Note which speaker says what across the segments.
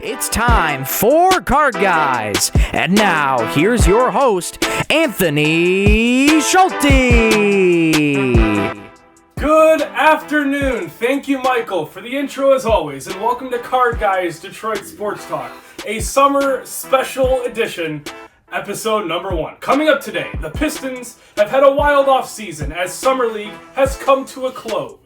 Speaker 1: It's time for Card Guys. And now, here's your host, Anthony Schulte.
Speaker 2: Good afternoon. Thank you, Michael, for the intro as always, and welcome to Card Guys Detroit Sports Talk, a summer special edition, episode number 1. Coming up today, the Pistons have had a wild off-season as Summer League has come to a close.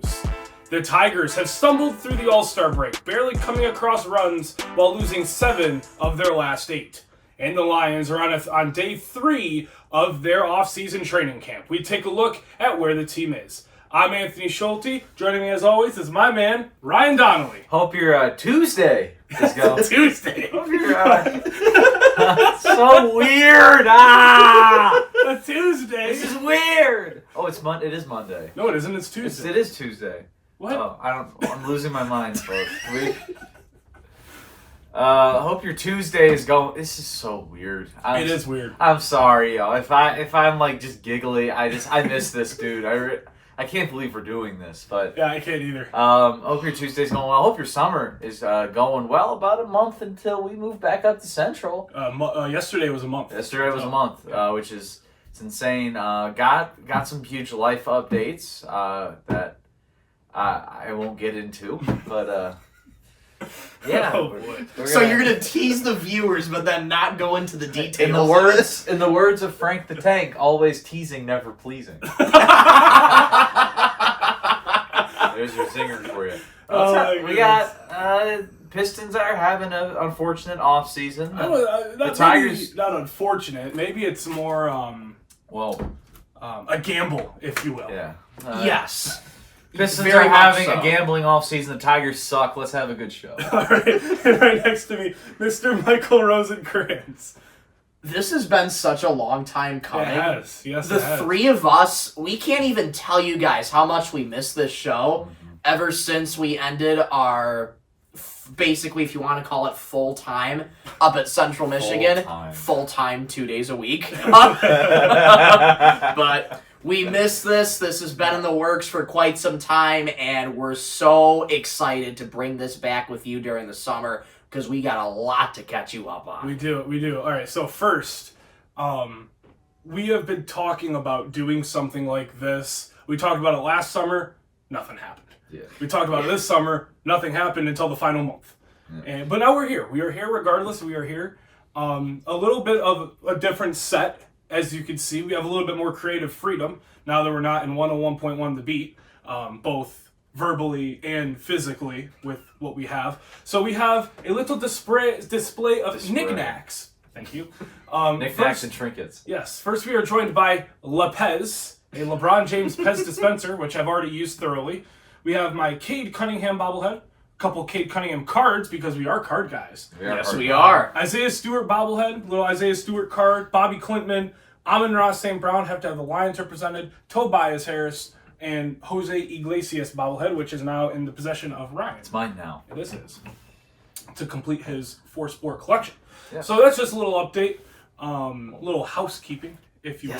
Speaker 2: The Tigers have stumbled through the All-Star break, barely coming across runs while losing 7 of their last 8. And the Lions are on day 3 of their off-season training camp. We take a look at where the team is. I'm Anthony Schulte. Joining me as always is my man, Ryan Donnelly.
Speaker 3: Hope your Tuesday is going.
Speaker 2: Tuesday.
Speaker 3: Hope your so weird.
Speaker 2: A Tuesday.
Speaker 3: This is weird. Oh, it's It is Monday.
Speaker 2: No, it isn't. It's Tuesday.
Speaker 3: It is Tuesday.
Speaker 2: What?
Speaker 3: Oh, I'm losing my mind, folks. Hope your Tuesday is going. This is so weird.
Speaker 2: It is weird.
Speaker 3: I'm sorry, y'all. If I'm like just giggly, I miss this dude. I can't believe we're doing this, but
Speaker 2: yeah, I can't either.
Speaker 3: Hope your Tuesday's going well. Hope your summer is going well. About a month until we move back up to Central.
Speaker 2: Yesterday was a month.
Speaker 3: Yesterday was a month, which is it's insane. Got some huge life updates that I won't get into, but yeah.
Speaker 4: So you're gonna tease the viewers, but then not go into the details.
Speaker 3: In the words of Frank the Tank, always teasing, never pleasing. There's your zinger for you. We got Pistons are having an unfortunate off season.
Speaker 2: The Tigers not unfortunate. Maybe it's more a gamble, if you will.
Speaker 3: Yeah.
Speaker 4: Yes.
Speaker 3: Pistons are having a gambling offseason. The Tigers suck. Let's have a good show.
Speaker 2: All right. Right next to me, Mr. Michael Rosenkranz.
Speaker 4: This has been such a long time coming.
Speaker 2: It has. Yes,
Speaker 4: the three of us, we can't even tell you guys how much we miss this show ever since we ended our, basically, if you want to call it full-time, up at Central Michigan. Full-time 2 days a week. But we miss this. This has been in the works for quite some time, and we're so excited to bring this back with you during the summer because we got a lot to catch you up on.
Speaker 2: We do. All right, so first, we have been talking about doing something like this. We talked about it last summer. Nothing happened.
Speaker 3: Yeah.
Speaker 2: We talked about it this summer. Nothing happened until the final month. Yeah. But now we're here. We are here regardless. We are here. A little bit of a different set. As you can see, we have a little bit more creative freedom now that we're not in 101.1 The Beat, both verbally and physically with what we have. So we have a little display of knickknacks. Thank you.
Speaker 3: Knickknacks and trinkets.
Speaker 2: Yes. First, we are joined by Pez, a LeBron James Pez dispenser, which I've already used thoroughly. We have my Cade Cunningham bobblehead. Couple Cade Cunningham cards because we are card guys.
Speaker 4: Yes, we are.
Speaker 2: Isaiah Stewart bobblehead, little Isaiah Stewart card. Bobby Clintman, Amon-Ra St. Brown have to have the Lions represented. Tobias Harris and Jose Iglesias bobblehead, which is now in the possession of Ryan.
Speaker 3: It's mine now.
Speaker 2: It is his. To complete his 4-sport collection.
Speaker 3: Yeah.
Speaker 2: So that's just a little update, a little housekeeping, if you will.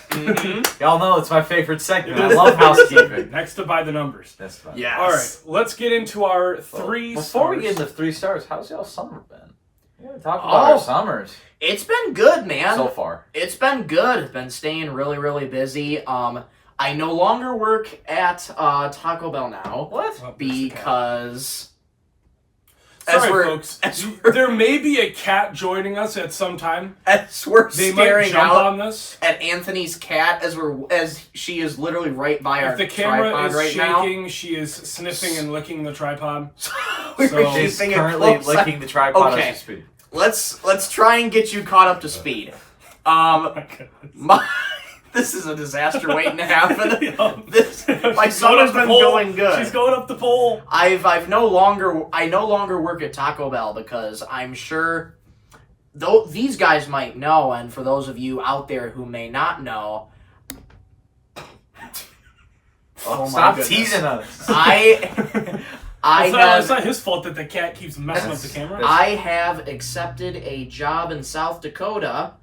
Speaker 3: Mm-hmm. Y'all know it's my favorite segment. I love housekeeping.
Speaker 2: Next to By the Numbers.
Speaker 3: That's fine.
Speaker 4: Yes.
Speaker 2: All right, let's get into our 3 stars.
Speaker 3: Before we get into 3 stars, how's y'all summer been? Yeah, talk about our summers.
Speaker 4: It's been good, man.
Speaker 3: So far.
Speaker 4: It's been good. It's been staying really, really busy. I no longer work at Taco Bell now.
Speaker 3: What?
Speaker 4: Because...
Speaker 2: Sorry, folks. There may be a cat joining us at some time.
Speaker 4: As we're
Speaker 2: they
Speaker 4: staring
Speaker 2: might jump
Speaker 4: out
Speaker 2: on this.
Speaker 4: at Anthony's cat, as she is literally right by our
Speaker 2: tripod. If the camera is
Speaker 4: right
Speaker 2: shaking,
Speaker 4: now.
Speaker 2: she is sniffing and licking the tripod.
Speaker 3: She's currently licking the tripod as we speak.
Speaker 4: Let's try and get you caught up to speed. This is a disaster waiting to happen. My summer's been going good.
Speaker 2: She's going up the pole.
Speaker 4: I no longer work at Taco Bell because I'm sure these guys might know, and for those of you out there who may not know,
Speaker 3: stop teasing us.
Speaker 2: It's not his fault that the cat keeps messing up the camera.
Speaker 4: I have accepted a job in South Dakota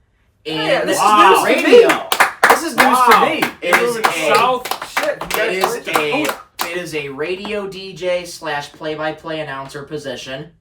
Speaker 4: in
Speaker 3: this is news
Speaker 4: radio.
Speaker 3: To me. This is news to me.
Speaker 4: It is
Speaker 2: South.
Speaker 4: a radio DJ / play-by-play announcer position.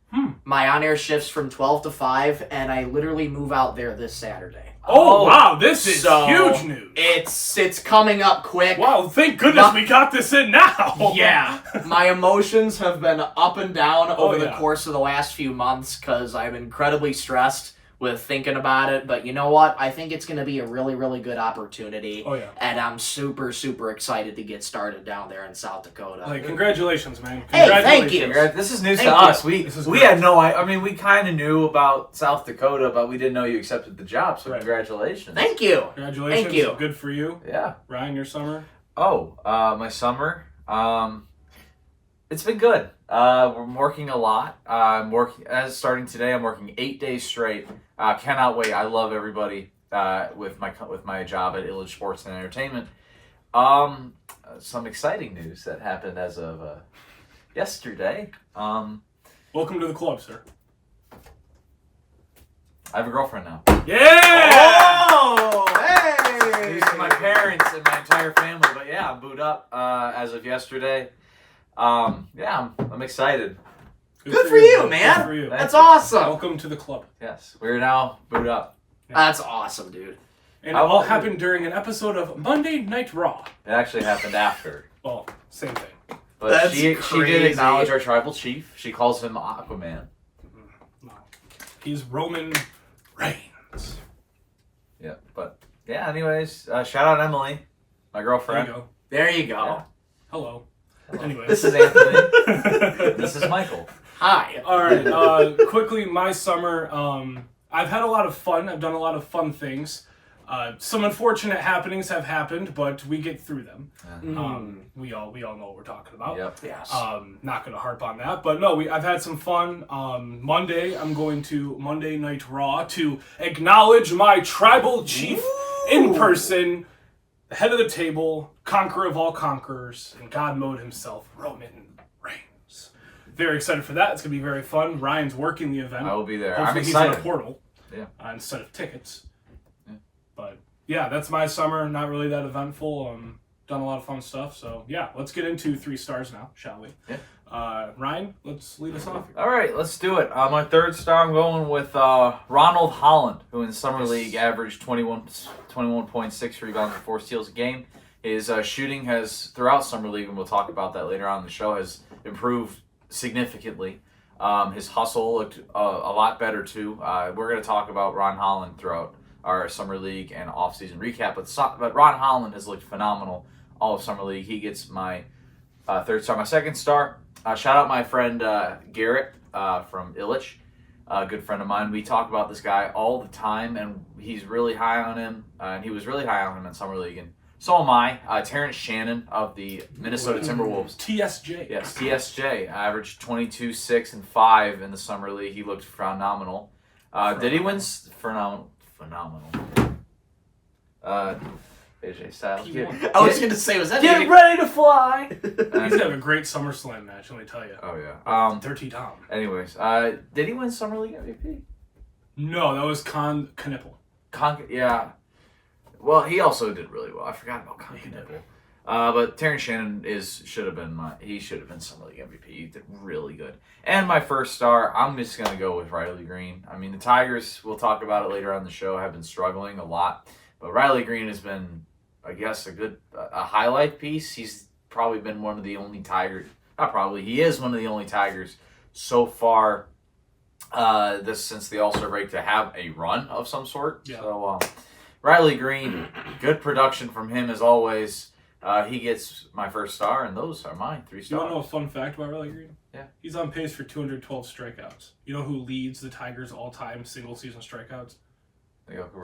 Speaker 4: My on-air shifts from 12 to 5, and I literally move out there this Saturday.
Speaker 2: Oh, wow, this is
Speaker 4: So,
Speaker 2: huge news.
Speaker 4: It's coming up quick.
Speaker 2: Wow, thank goodness we got this in now.
Speaker 4: Yeah. My emotions have been up and down over the
Speaker 2: yeah.
Speaker 4: course of the last few months because I'm incredibly stressed with thinking about it. But you know what? I think it's going to be a really, really good opportunity.
Speaker 2: Oh, yeah.
Speaker 4: And I'm super, super excited to get started down there in South Dakota.
Speaker 2: Like, congratulations, man.
Speaker 4: Hey,
Speaker 2: Congratulations.
Speaker 4: thank you.
Speaker 3: This is news
Speaker 4: Thank
Speaker 3: to
Speaker 4: you.
Speaker 3: us. We had no. I mean, we kind of knew about South Dakota, but we didn't know you accepted the job. So
Speaker 2: Right.
Speaker 3: congratulations.
Speaker 4: Thank you.
Speaker 2: Congratulations.
Speaker 4: Thank you.
Speaker 2: Good for you.
Speaker 3: Yeah.
Speaker 2: Ryan, your summer?
Speaker 3: Oh, my summer. It's been good. We're working a lot. Starting today. I'm working 8 days straight. Cannot wait. I love everybody with my job at Illage Sports and Entertainment. Some exciting news that happened as of yesterday.
Speaker 2: Welcome to the club, sir.
Speaker 3: I have a girlfriend now.
Speaker 2: Yeah!
Speaker 4: Oh, hey!
Speaker 3: These are my parents and my entire family. But yeah, I'm booed up as of yesterday. Yeah, I'm excited.
Speaker 4: Good for you, man.
Speaker 2: Good for you.
Speaker 4: That's awesome.
Speaker 2: Welcome to the club.
Speaker 3: Yes, we're now booed up.
Speaker 4: That's awesome, dude.
Speaker 2: And it all happened during an episode of Monday Night Raw.
Speaker 3: It actually happened after.
Speaker 2: Well, same thing.
Speaker 3: But
Speaker 4: That's
Speaker 3: she did
Speaker 4: crazy.
Speaker 3: acknowledge our tribal chief. She calls him Aquaman.
Speaker 2: No. He's Roman Reigns.
Speaker 3: Yeah, but yeah. Anyways, shout out Emily, my
Speaker 2: There you
Speaker 3: girlfriend.
Speaker 2: go.
Speaker 4: There you go.
Speaker 3: Yeah.
Speaker 2: Hello. Anyway.
Speaker 3: This is Anthony. This is Michael.
Speaker 4: Hi.
Speaker 2: All right. Quickly, my summer. I've had a lot of fun. I've done a lot of fun things. Some unfortunate happenings have happened, but we get through them. We all know what we're talking about.
Speaker 3: Yep.
Speaker 4: Yes.
Speaker 2: Not going to harp on that, but no, I've had some fun. Monday, I'm going to Monday Night Raw to acknowledge my tribal chief in person, the head of the table, conqueror of all conquerors, and God mode himself, Roman Reigns. Very excited for that. It's going to be very fun. Ryan's working the event.
Speaker 3: I will be there.
Speaker 2: Hopefully
Speaker 3: I'm
Speaker 2: he's in
Speaker 3: excited.
Speaker 2: a portal instead of tickets. Yeah. But yeah, that's my summer. Not really that eventful. Done a lot of fun stuff. So yeah, let's get into 3 stars now, shall we?
Speaker 3: Yeah.
Speaker 2: Ryan, let's lead us off here.
Speaker 3: All right, let's do it. My 3rd star, I'm going with Ronald Holland, who in Summer League averaged 21.6 rebounds and 4 steals a game. His shooting has, throughout Summer League, and we'll talk about that later on in the show, has improved significantly. His hustle looked a lot better, too. We're going to talk about Ron Holland throughout our Summer League and off-season recap, but Ron Holland has looked phenomenal all of Summer League. He gets my 3rd star. My 2nd star, shout out my friend Garrett from Illich, a good friend of mine. We talk about this guy all the time, and he's really high on him, and he was really high on him in Summer League, and so am I. Terrence Shannon of the Minnesota Timberwolves.
Speaker 2: TSJ.
Speaker 3: Yes, TSJ averaged 22, 6, and 5 in the Summer League. He looked phenomenal. Did he win? Phenomenal. AJ Styles.
Speaker 4: I was going to say, was that
Speaker 3: Get ready to fly!
Speaker 2: He's having a great SummerSlam match, let me tell you.
Speaker 3: Oh, yeah.
Speaker 2: Dirty Dom.
Speaker 3: Anyways, did he win Summer League MVP?
Speaker 2: No, that was Knipple.
Speaker 3: Yeah. Well, he also did really well. I forgot about Knipple. But Terrence Shannon should have been Summer League MVP. He did really good. And my 1st star, I'm just gonna go with Riley Green. I mean, the Tigers, we'll talk about it later on in the show, have been struggling a lot. But Riley Green has been, I guess, a highlight piece. He's probably been one of the only Tigers. Not probably. He is one of the only Tigers so far since the All-Star break to have a run of some sort.
Speaker 2: Yeah.
Speaker 3: So Riley Green, good production from him as always. He gets my 1st star, and those are my 3 stars.
Speaker 2: You want to know a fun fact about Riley Green?
Speaker 3: Yeah.
Speaker 2: He's on pace for 212 strikeouts. You know who leads the Tigers' all-time single-season strikeouts?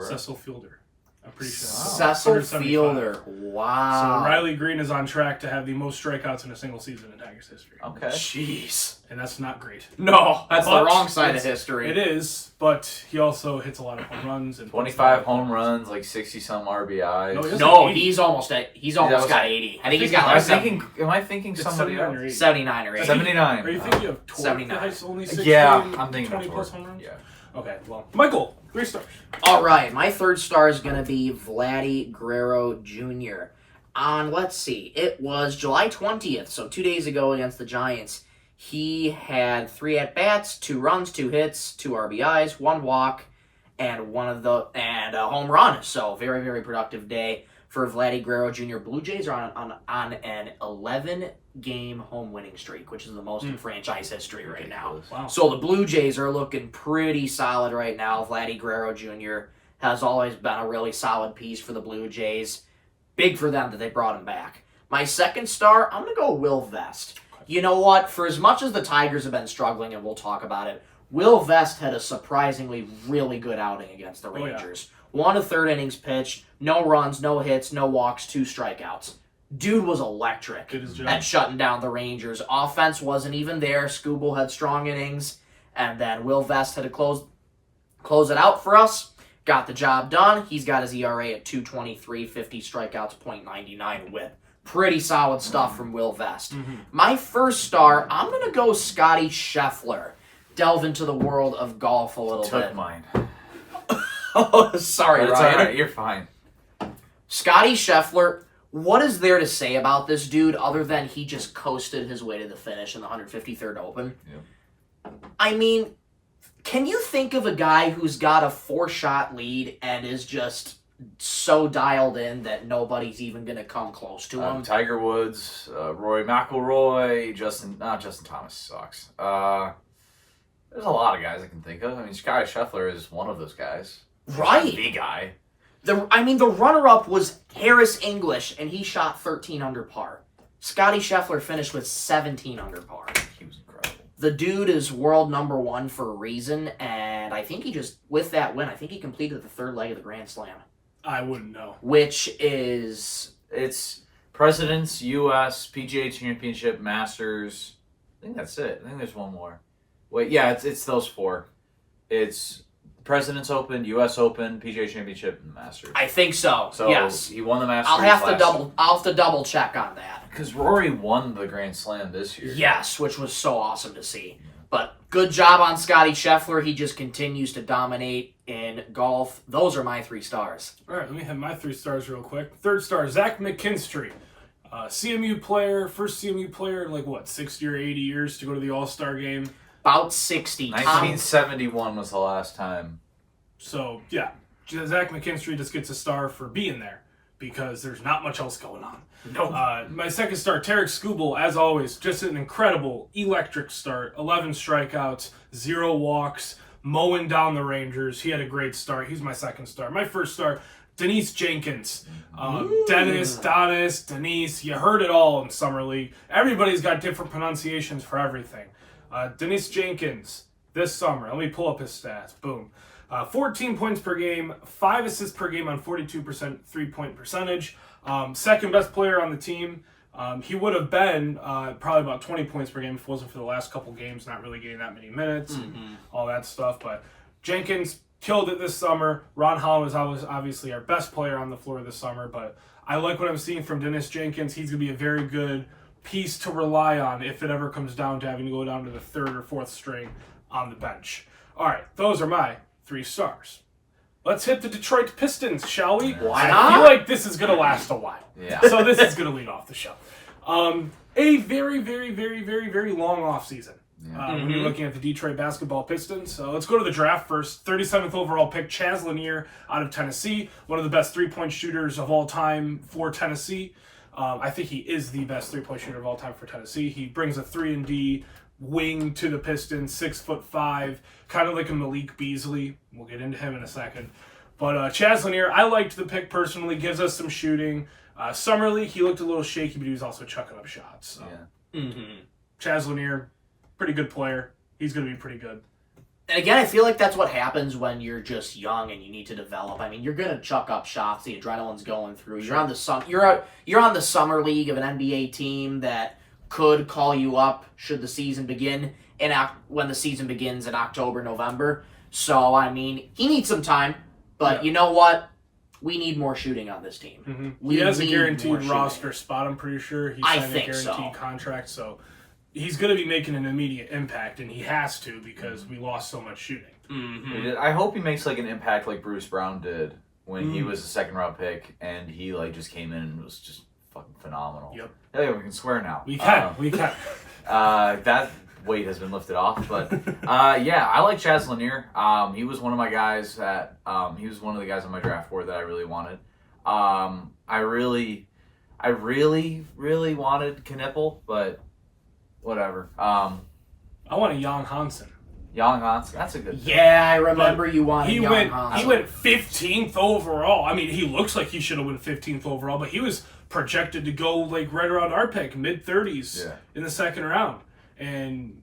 Speaker 2: Cecil Fielder. I'm pretty sure.
Speaker 4: Cecil
Speaker 2: 175.
Speaker 4: Fielder. Wow.
Speaker 2: So Riley Green is on track to have the most strikeouts in a single season in Tigers history.
Speaker 3: Okay.
Speaker 4: Jeez.
Speaker 2: And that's not great.
Speaker 4: No, that's the
Speaker 2: But
Speaker 4: wrong side of history.
Speaker 2: It is, but he also hits a lot of home runs. And
Speaker 3: 25 home runs, like 60-some RBIs.
Speaker 2: No, he doesn't.
Speaker 4: No,
Speaker 2: 80.
Speaker 4: he's almost got 80. I think he's got
Speaker 3: Am I
Speaker 4: like
Speaker 3: thinking
Speaker 2: It's
Speaker 3: somebody
Speaker 2: 79 or
Speaker 3: else?
Speaker 2: 80.
Speaker 4: 79 or 80.
Speaker 3: 79.
Speaker 2: Are you thinking of Torque?
Speaker 4: 79.
Speaker 2: That has only 16,
Speaker 3: Yeah, I'm thinking
Speaker 2: 20
Speaker 3: of
Speaker 2: plus
Speaker 3: Torque.
Speaker 2: home runs?
Speaker 3: Yeah.
Speaker 2: Okay, well, Michael, 3 stars.
Speaker 4: All right, my 3rd star is going to be Vladdy Guerrero Jr. On, let's see, it was July 20th, so 2 days ago against the Giants. He had 3 at-bats, 2 runs, 2 hits, 2 RBIs, 1 walk, and a home run. So very, very productive day for Vladdy Guerrero Jr. Blue Jays are on an 11-game home winning streak, which is the most in franchise history right now.
Speaker 2: Wow.
Speaker 4: So the Blue Jays are looking pretty solid right now. Vladdy Guerrero Jr. has always been a really solid piece for the Blue Jays. Big for them that they brought him back. My second star, I'm going to go Will Vest. You know what? For as much as the Tigers have been struggling, and we'll talk about it, Will Vest had a surprisingly really good outing against the Rangers. 1 1/3 innings pitched, no runs, no hits, no walks, 2 strikeouts. Dude was electric at shutting down the Rangers. Offense wasn't even there. Skubal had strong innings, and then Will Vest had to close it out for us. Got the job done. He's got his ERA at 2.23, 50 strikeouts, .99 whip. Pretty solid stuff from Will Vest. My first star, I'm going to go Scotty Scheffler. Delve into the world of golf a little bit.
Speaker 3: Took mine.
Speaker 4: Oh, sorry,
Speaker 3: It's
Speaker 4: Ryan.
Speaker 3: all right. You're fine.
Speaker 4: Scotty Scheffler, what is there to say about this dude other than he just coasted his way to the finish in the 153rd Open?
Speaker 3: Yep.
Speaker 4: I mean, can you think of a guy who's got a 4-shot lead and is just so dialed in that nobody's even going to come close to him?
Speaker 3: Tiger Woods, Roy McIlroy, Justin Thomas sucks. There's a lot of guys I can think of. I mean, Scotty Scheffler is one of those guys.
Speaker 4: Right.
Speaker 3: The guy.
Speaker 4: The runner-up was Harris English, and he shot 13 under par. Scotty Scheffler finished with 17 under par.
Speaker 3: He was incredible.
Speaker 4: The dude is world number 1 for a reason, and I think he just, with that win, I think he completed the 3rd leg of the Grand Slam.
Speaker 2: I wouldn't know.
Speaker 4: Which is...
Speaker 3: It's Presidents, U.S., PGA Championship, Masters. I think that's it. I think there's one more. Wait, yeah, it's those 4. It's Presidents Open, U.S. Open, PGA Championship, and Masters.
Speaker 4: I think so.
Speaker 3: So
Speaker 4: yes.
Speaker 3: he won the Masters.
Speaker 4: I'll have to double check on that.
Speaker 3: Because Rory won the Grand Slam this year.
Speaker 4: Yes, which was so awesome to see. But good job on Scotty Scheffler. He just continues to dominate in golf. Those are my 3 stars.
Speaker 2: All right, let me hit my 3 stars real quick. Third star, Zach McKinstry. CMU player, first CMU player in 60 or 80 years to go to the All-Star game.
Speaker 4: About 60.
Speaker 3: 1971 was the last time.
Speaker 2: So, yeah, Zach McKinstry just gets a star for being there because there's not much else going on.
Speaker 4: Nope.
Speaker 2: My second star, Tarek Skubal, as always, just an incredible, electric start. 11 strikeouts, 0 walks, mowing down the Rangers. He had a great start. He's my second star. My first star, Denise Jenkins. Denise, you heard it all in Summer League. Everybody's got different pronunciations for everything. Denise Jenkins, this summer, let me pull up his stats. Boom. 14 points per game, 5 assists per game on 42% 3-point percentage. Second best player on the team. He would have been probably about 20 points per game if it wasn't for the last couple games, not really getting that many minutes and all that stuff. But Jenkins killed it this summer. Ron Holland was obviously our best player on the floor this summer, but I like what I'm seeing from Dennis Jenkins. He's going to be a very good piece to rely on if it ever comes down to having to go down to the 3rd or 4th string on the bench. All right, those are my 3 stars. Let's hit the Detroit Pistons, shall we?
Speaker 4: Why
Speaker 2: I
Speaker 4: not?
Speaker 2: feel like this is going to last a while.
Speaker 3: Yeah.
Speaker 2: So this is going to lead off the show. A very, very, very, very, very long offseason. When you're looking at the Detroit basketball Pistons. So let's go to the draft first. 37th overall pick, Chaz Lanier out of Tennessee. One of the best 3-point shooters of all time for Tennessee. I think he is the best 3-point shooter of all time for Tennessee. He brings a 3-and-D wing to the Pistons, 6'5", kind of like a Malik Beasley. We'll get into him in a second. But Chaz Lanier, I liked the pick personally. Gives us some shooting. Summer League, he looked a little shaky, but he was also chucking up shots. So.
Speaker 3: Yeah.
Speaker 2: Chaz Lanier, pretty good player. He's going to be pretty good.
Speaker 4: And again, I feel like that's what happens when you're just young and you need to develop. I mean, you're gonna chuck up shots. The adrenaline's going through. You're on the summer league of an NBA team that could call you up should the season begin when the season begins in October, November. So I mean, he needs some time, but you know what? We need more shooting on this team.
Speaker 2: He has a guaranteed roster spot. I'm pretty sure he signed a guaranteed contract, so. He's going to be making an immediate impact, and he has to because we lost so much shooting.
Speaker 3: I hope he makes an impact like Bruce Brown did when he was a 2nd-round pick, and he just came in and was just fucking phenomenal.
Speaker 2: Yep.
Speaker 3: Yeah, we can swear now.
Speaker 2: We can.
Speaker 3: That weight has been lifted off. But yeah, I like Chaz Lanier. He was one of my guys he was one of the guys on my draft board that I really wanted. I really wanted Knipple, but whatever.
Speaker 2: I want a Jan Hansen.
Speaker 3: Jan Hansen, that's a good pick.
Speaker 4: Yeah, I remember you wanted
Speaker 2: He
Speaker 4: Jan
Speaker 2: went
Speaker 4: Hansen.
Speaker 2: he went 15th overall. I mean, he looks like he should have went 15th overall, but he was projected to go like right around our pick, mid-30s in the second round. And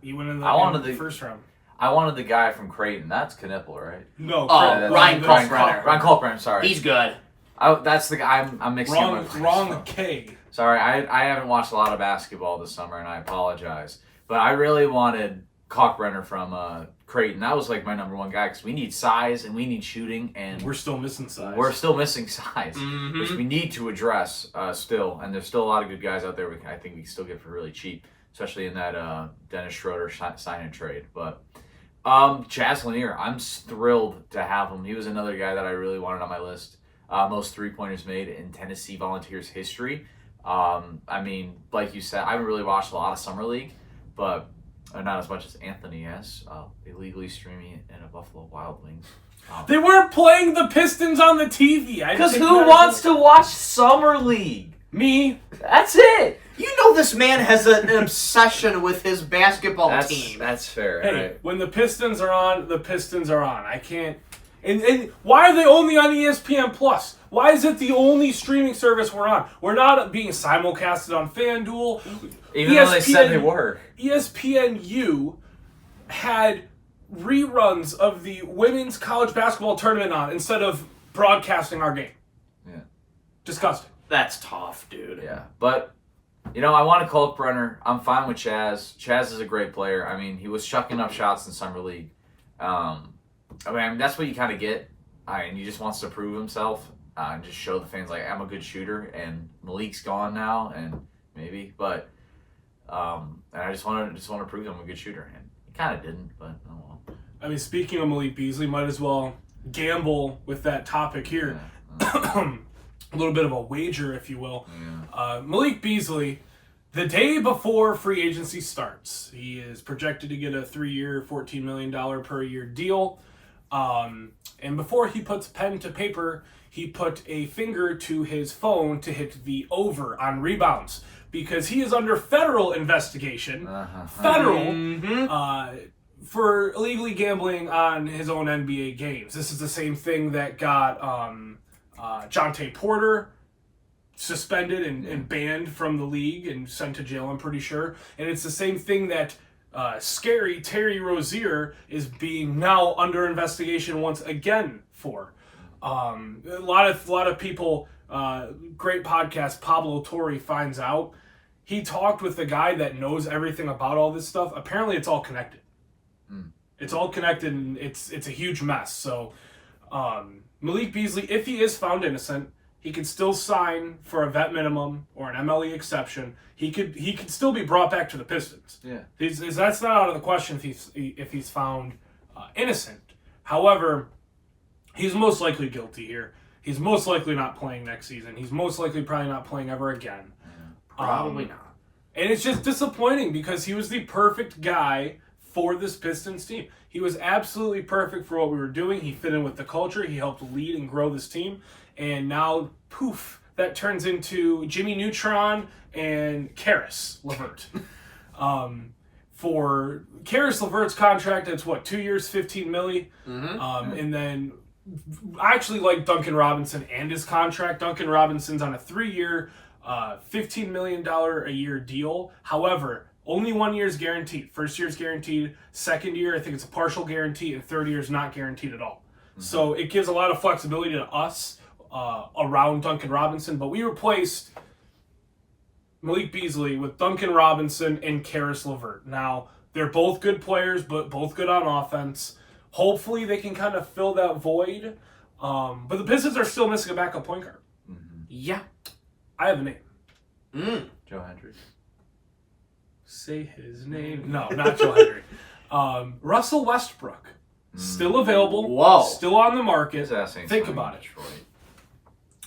Speaker 2: he went in the first round.
Speaker 3: I wanted the guy from Creighton. That's Knipple, right?
Speaker 2: No,
Speaker 4: Ryan Kalkbrenner.
Speaker 3: Ryan Kalkbrenner, sorry.
Speaker 4: He's good.
Speaker 3: That's the guy I'm mixing up with.
Speaker 2: Wrong K.
Speaker 3: Sorry, I haven't watched a lot of basketball this summer, and I apologize. But I really wanted Kalkbrenner from Creighton. That was like my number one guy because we need size and we need shooting, and
Speaker 2: we're still missing size.
Speaker 3: Which we need to address still. And there's still a lot of good guys out there. I think we can still get for really cheap, especially in that Dennis Schroeder sign and trade. But Chaz Lanier, I'm thrilled to have him. He was another guy that I really wanted on my list. Most 3-pointers made in Tennessee Volunteers history. I mean, like you said, I haven't really watched a lot of Summer League, but not as much as Anthony has. Illegally streaming it in a Buffalo Wild Wings.
Speaker 2: They weren't playing the Pistons on the TV.
Speaker 3: Because who wants to watch Summer League?
Speaker 2: Me.
Speaker 3: That's it.
Speaker 4: You know this man has an obsession with his basketball team.
Speaker 3: That's fair.
Speaker 2: Hey,
Speaker 3: right?
Speaker 2: when the Pistons are on, the Pistons are on. I can't... And why are they only on ESPN Plus? Why is it the only streaming service we're on? We're not being simulcasted on FanDuel.
Speaker 3: Even though they said they were.
Speaker 2: ESPNU had reruns of the women's college basketball tournament on instead of broadcasting our game.
Speaker 3: Yeah.
Speaker 2: Disgusting.
Speaker 4: That's tough, dude.
Speaker 3: Yeah, but... I wanted Kalkbrenner. I'm fine with Chaz. Chaz is a great player. I mean, he was chucking up shots in Summer League. I mean, that's what you kind of get. And he just wants to prove himself and just show the fans, like, I'm a good shooter. And Malik's gone now, and maybe. But and I just want to prove I'm a good shooter. And he kind of didn't, but oh well.
Speaker 2: I mean, speaking of Malik Beasley, might as well gamble with that topic here.
Speaker 3: Yeah.
Speaker 2: A little bit of a wager, if you will.
Speaker 3: Yeah.
Speaker 2: Malik Beasley, the day before free agency starts, he is projected to get a 3-year, $14 million per year deal. And before he puts pen to paper, he put a finger to his phone to hit the over on rebounds because he is under federal investigation. For illegally gambling on his own NBA games. This is the same thing that got Jonte Porter suspended and banned from the league and sent to jail, I'm pretty sure. And it's the same thing that scary Terry Rozier is being now under investigation once again for. A lot of people, great podcast, Pablo Torre finds out. He talked with the guy that knows everything about all this stuff. Apparently it's all connected. It's all connected and it's a huge mess. So Malik Beasley, if he is found innocent, he could still sign for a vet minimum or an MLE exception. He could still be brought back to the Pistons.
Speaker 3: Yeah,
Speaker 2: that's not out of the question if he's found innocent. However, he's most likely guilty here. He's most likely not playing next season. He's most likely probably not playing ever again.
Speaker 4: Probably not.
Speaker 2: And it's just disappointing because he was the perfect guy for this Pistons team. He was absolutely perfect for what we were doing. He fit in with the culture. He helped lead and grow this team. And now, poof, that turns into Jimmy Neutron and Karis LeVert. For Karis LeVert's contract, it's 2 years, $15 million. And then I actually like Duncan Robinson and his contract. Duncan Robinson's on a 3-year, $15 million a year deal. However, only 1 year's guaranteed. First year's guaranteed. Second year, I think it's a partial guarantee. And third year is not guaranteed at all. So it gives a lot of flexibility to us around Duncan Robinson. But we replaced Malik Beasley with Duncan Robinson and Karis LeVert. Now, they're both good players, but both good on offense. Hopefully they can kind of fill that void. But the Pistons are still missing a backup point guard.
Speaker 4: Yeah.
Speaker 2: I have a name.
Speaker 3: Joe Hendricks.
Speaker 2: Say his name. No, not Joe Hendry. Russell Westbrook. Still available.
Speaker 4: Whoa.
Speaker 2: Still on the market.
Speaker 3: His ass ain't
Speaker 2: Think
Speaker 3: playing
Speaker 2: about it.
Speaker 3: Detroit.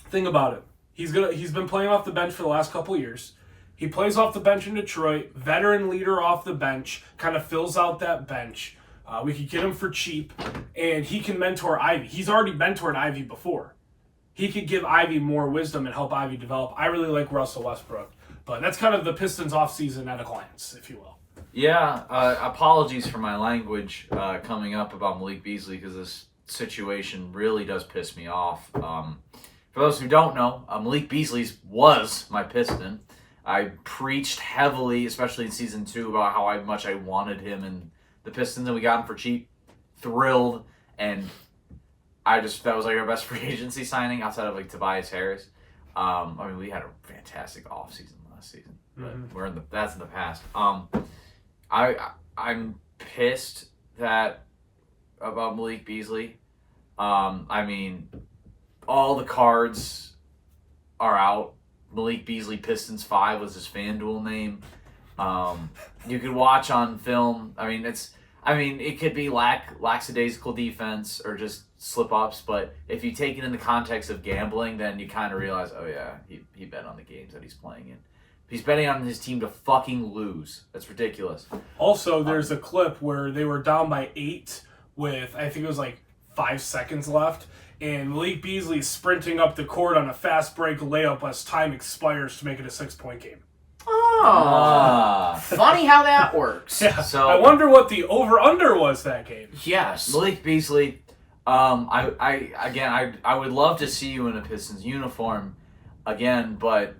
Speaker 2: Think about it. He's been playing off the bench for the last couple of years. He plays off the bench in Detroit, veteran leader off the bench, kind of fills out that bench. We could get him for cheap, and he can mentor Ivy. He's already mentored Ivy before. He could give Ivy more wisdom and help Ivy develop. I really like Russell Westbrook, but that's kind of the Pistons offseason at a glance, if you will.
Speaker 3: Yeah, apologies for my language coming up about Malik Beasley because this situation really does piss me off. For those who don't know, Malik Beasley was my Piston. I preached heavily, especially in Season 2, about how much I wanted him in the Pistons, and we got him for cheap. Thrilled, and that was like our best free agency signing outside of like Tobias Harris. We had a fantastic offseason last season, but that's in the past. I'm pissed about Malik Beasley. All the cards are out. Malik Beasley Pistons 5 was his FanDuel name. You could watch on film. It could be lackadaisical defense or just slip-ups, but if you take it in the context of gambling, then you kind of realize, oh yeah, he bet on the games that he's playing in. He's betting on his team to fucking lose. That's ridiculous.
Speaker 2: Also, there's a clip where they were down by 8 with, I think it was like 5 seconds left, and Malik Beasley sprinting up the court on a fast break layup as time expires to make it a 6-point game.
Speaker 4: Oh, funny how that works.
Speaker 2: Yeah.
Speaker 3: So
Speaker 2: I wonder what the over/under was that game.
Speaker 4: Yes.
Speaker 3: Malik Beasley, I would love to see you in a Pistons uniform again, but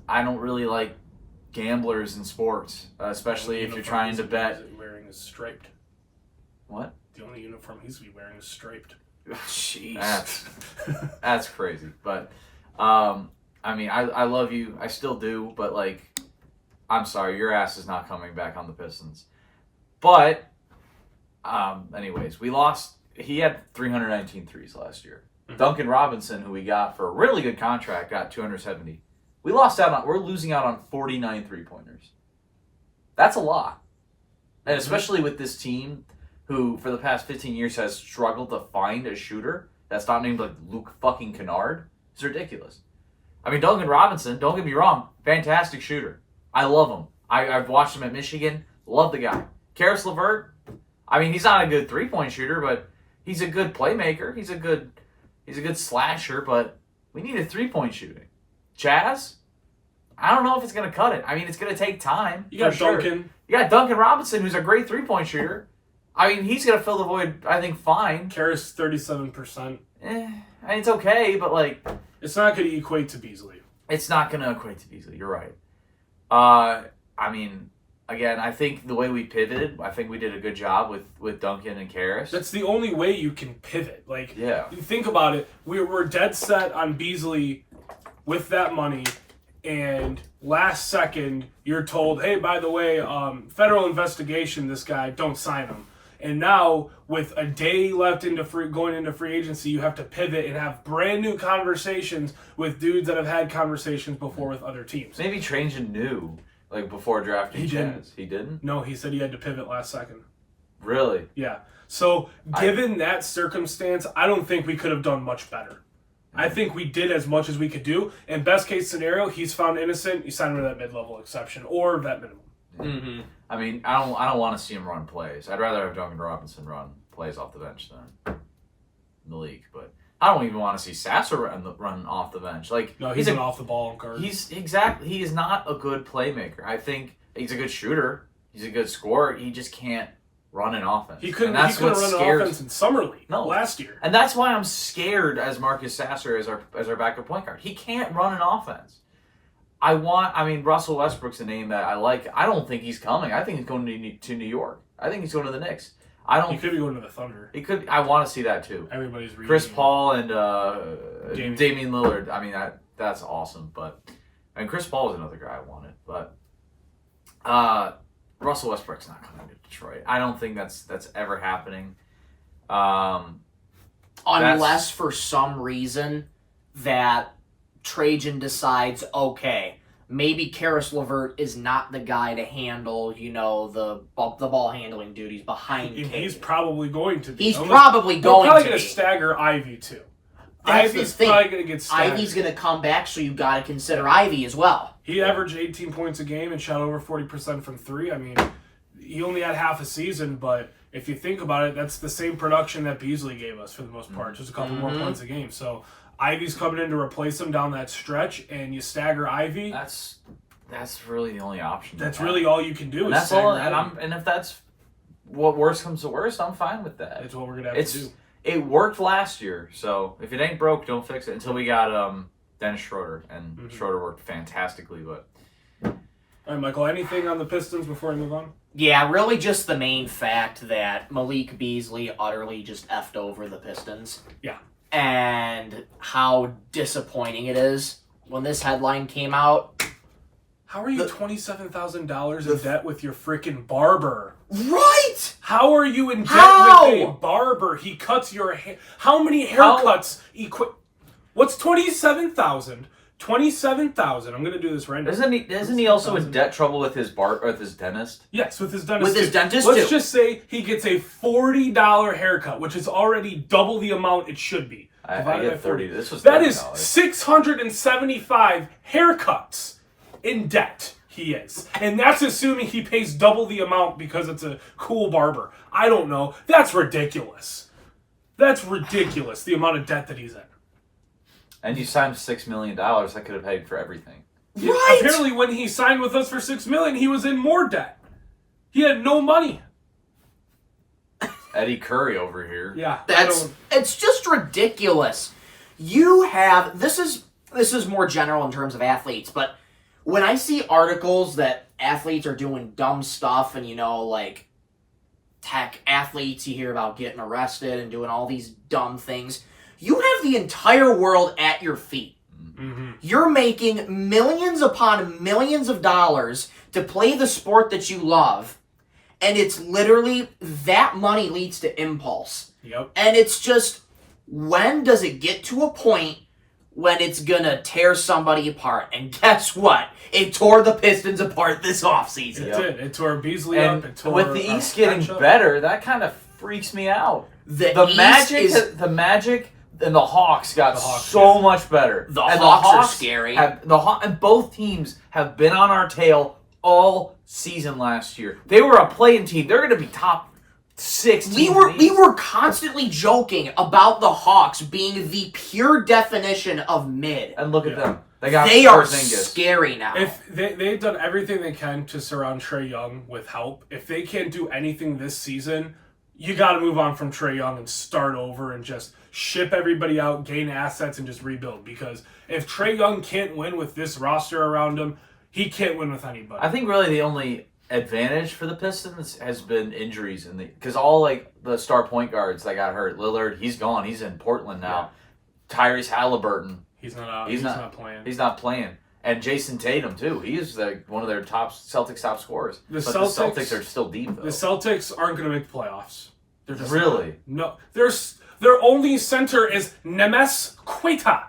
Speaker 3: I don't really like gamblers in sports, especially if you're trying to bet.
Speaker 2: Wearing is striped.
Speaker 3: What?
Speaker 2: The only uniform he's be wearing is striped.
Speaker 4: Jeez.
Speaker 3: That's crazy. But I love you. I still do, but I'm sorry, your ass is not coming back on the Pistons. But anyways, we lost. He had 319 threes last year. Mm-hmm. Duncan Robinson, who we got for a really good contract, got 270. We're losing out on 49 3-pointers. That's a lot. And especially with this team who, for the past 15 years, has struggled to find a shooter that's not named Luke fucking Kennard. It's ridiculous. Duncan Robinson, don't get me wrong, fantastic shooter. I love him. I've watched him at Michigan. Love the guy. Karis LeVert, he's not a good 3-point shooter, but he's a good playmaker. He's a good slasher, but we need a 3-point shooting. Chaz, I don't know if it's going to cut it. It's going to take time.
Speaker 2: You got
Speaker 3: sure.
Speaker 2: Duncan.
Speaker 3: You got Duncan Robinson, who's a great 3-point shooter. He's going to fill the void, I think, fine.
Speaker 2: Karis 37%.
Speaker 3: It's okay, but
Speaker 2: it's not going to equate to Beasley.
Speaker 3: It's not going to equate to Beasley. You're right. Again, I think the way we pivoted, I think we did a good job with Duncan and Karis.
Speaker 2: That's the only way you can pivot.
Speaker 3: Yeah.
Speaker 2: You think about it. We're dead set on Beasley with that money, and last second you're told, hey, by the way, federal investigation, this guy, don't sign him. And now, with a day left going into free agency, you have to pivot and have brand new conversations with dudes that have had conversations before with other teams.
Speaker 3: Maybe Trajan knew, before drafting Chaz. He didn't?
Speaker 2: No, he said he had to pivot last second.
Speaker 3: Really?
Speaker 2: Yeah. So, given that circumstance, I don't think we could have done much better. I think we did as much as we could do. And best case scenario, he's found innocent. You sign him to that mid-level exception or vet minimum.
Speaker 4: Mm-hmm.
Speaker 3: I don't want to see him run plays. I'd rather have Duncan Robinson run plays off the bench than Malik. But I don't even want to see Sasser run off the bench.
Speaker 2: No, he's an off the ball guard.
Speaker 3: He is not a good playmaker. I think he's a good shooter. He's a good scorer. He just can't run an offense.
Speaker 2: He couldn't run an offense in Summer League last year.
Speaker 3: And that's why I'm scared as Marcus Sasser as our backup point guard. He can't run an offense. Russell Westbrook's a name that I like. I don't think he's coming. I think he's going to New York. I think he's going to the Knicks.
Speaker 2: He could be going to the Thunder.
Speaker 3: He could. I want to see that too.
Speaker 2: Everybody's reading
Speaker 3: Chris Paul and Damian Lillard. That's awesome. But Chris Paul is another guy I wanted. But Russell Westbrook's not coming to Detroit. I don't think that's ever happening.
Speaker 4: Unless for some reason that Trajan decides, okay, maybe Karis LeVert is not the guy to handle, the ball handling duties behind Cade.
Speaker 2: He's probably going to be.
Speaker 4: He's probably going to
Speaker 2: stagger Ivy too.
Speaker 4: That's his thing.
Speaker 2: Probably going to get staggered.
Speaker 4: Ivy's going to come back, so you got to consider Ivy as well.
Speaker 2: He averaged 18 points a game and shot over 40% from three. I mean, he only had half a season, but if you think about it, that's the same production that Beasley gave us for the most part, just a couple more points a game. So Ivy's coming in to replace him down that stretch, and you stagger Ivy.
Speaker 3: That's really the only option.
Speaker 2: That's really all you can do.
Speaker 3: And that's all. And if that's what worst comes to worst, I'm fine with that.
Speaker 2: That's what we're gonna have to do.
Speaker 3: It worked last year, so if it ain't broke, don't fix it. Until we got Dennis Schroeder, and Schroeder worked fantastically. But
Speaker 2: all right, Michael, anything on the Pistons before we move on?
Speaker 4: Yeah, really just the main fact that Malik Beasley utterly just effed over the Pistons.
Speaker 2: Yeah.
Speaker 4: And how disappointing it is when this headline came out.
Speaker 2: How are you $27,000 in debt with your freaking barber?
Speaker 4: Right!
Speaker 2: How are you in debt with a barber? He cuts your hair. How many haircuts What's 27,000? 27,000. I'm gonna do this right now.
Speaker 3: Isn't he also in debt trouble with his dentist?
Speaker 2: Yes, with his dentist.
Speaker 4: With his dentist
Speaker 2: Let's just say he gets a $40 haircut, which is already double the amount it should be.
Speaker 3: I get 30. This was
Speaker 2: that
Speaker 3: $30.
Speaker 2: is 675 haircuts in debt. He is, and that's assuming he pays double the amount because it's a cool barber. I don't know. That's ridiculous. That's ridiculous. The amount of debt that he's in.
Speaker 3: And you signed $6 million. That could have paid for everything.
Speaker 4: Right!
Speaker 2: Apparently, when he signed with us for $6 million, he was in more debt. He had no money.
Speaker 3: Eddie Curry over here.
Speaker 2: Yeah,
Speaker 4: it's just ridiculous. You have this is more general in terms of athletes, but when I see articles that athletes are doing dumb stuff and like tech athletes, you hear about getting arrested and doing all these dumb things. You have the entire world at your feet. Mm-hmm. You're making millions upon millions of dollars to play the sport that you love, and it's literally that money leads to impulse.
Speaker 2: Yep.
Speaker 4: And it's just, when does it get to a point when it's gonna tear somebody apart? And guess what? It tore the Pistons apart this offseason.
Speaker 2: It did. It tore Beasley
Speaker 3: and
Speaker 2: up. It tore
Speaker 3: with the East getting better, that kind of freaks me out.
Speaker 4: The
Speaker 3: Magic and the Hawks got so much better.
Speaker 4: The Hawks are scary.
Speaker 3: And both teams have been on our tail all season last year. They were a play-in team. They're going to be top 6
Speaker 4: We were constantly joking about the Hawks being the pure definition of mid.
Speaker 3: And look at them. They
Speaker 4: are scary now.
Speaker 2: If they've done everything they can to surround Trae Young with help. If they can't do anything this season, you got to move on from Trae Young and start over and just ship everybody out, gain assets, and just rebuild. Because if Trae Young can't win with this roster around him, he can't win with anybody.
Speaker 3: I think really the only advantage for the Pistons has been injuries, because all the star point guards that got hurt. Lillard, he's gone. He's in Portland now. Yeah. Tyrese Halliburton,
Speaker 2: he's not playing.
Speaker 3: He's not playing. And Jason Tatum too. He is one of their Celtics top scorers. The Celtics are still deep though.
Speaker 2: The Celtics aren't going to make the playoffs. They're just
Speaker 3: really
Speaker 2: no. Their only center is Nemes Queta.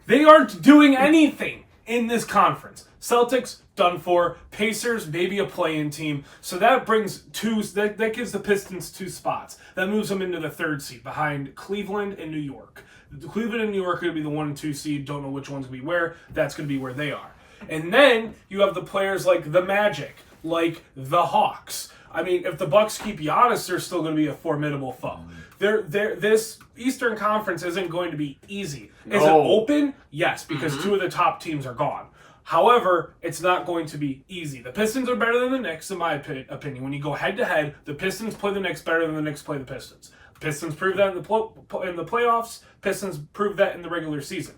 Speaker 2: They aren't doing anything in this conference. Celtics done for. Pacers maybe a play-in team. So that brings that gives the Pistons 2 spots. That moves them into the 3rd seed behind Cleveland and New York. Cleveland and New York are going to be the 1 and 2 seed. Don't know which one's going to be where. That's going to be where they are. And then you have the players like the Magic, like the Hawks. I mean, if the Bucks keep Giannis, they're still going to be a formidable foe. This Eastern Conference isn't going to be easy. Is it open? Yes, because 2 of the top teams are gone. However, it's not going to be easy. The Pistons are better than the Knicks, in my opinion. When you go head-to-head, the Pistons play the Knicks better than the Knicks play the Pistons. Pistons proved that in the playoffs. Pistons proved that in the regular season.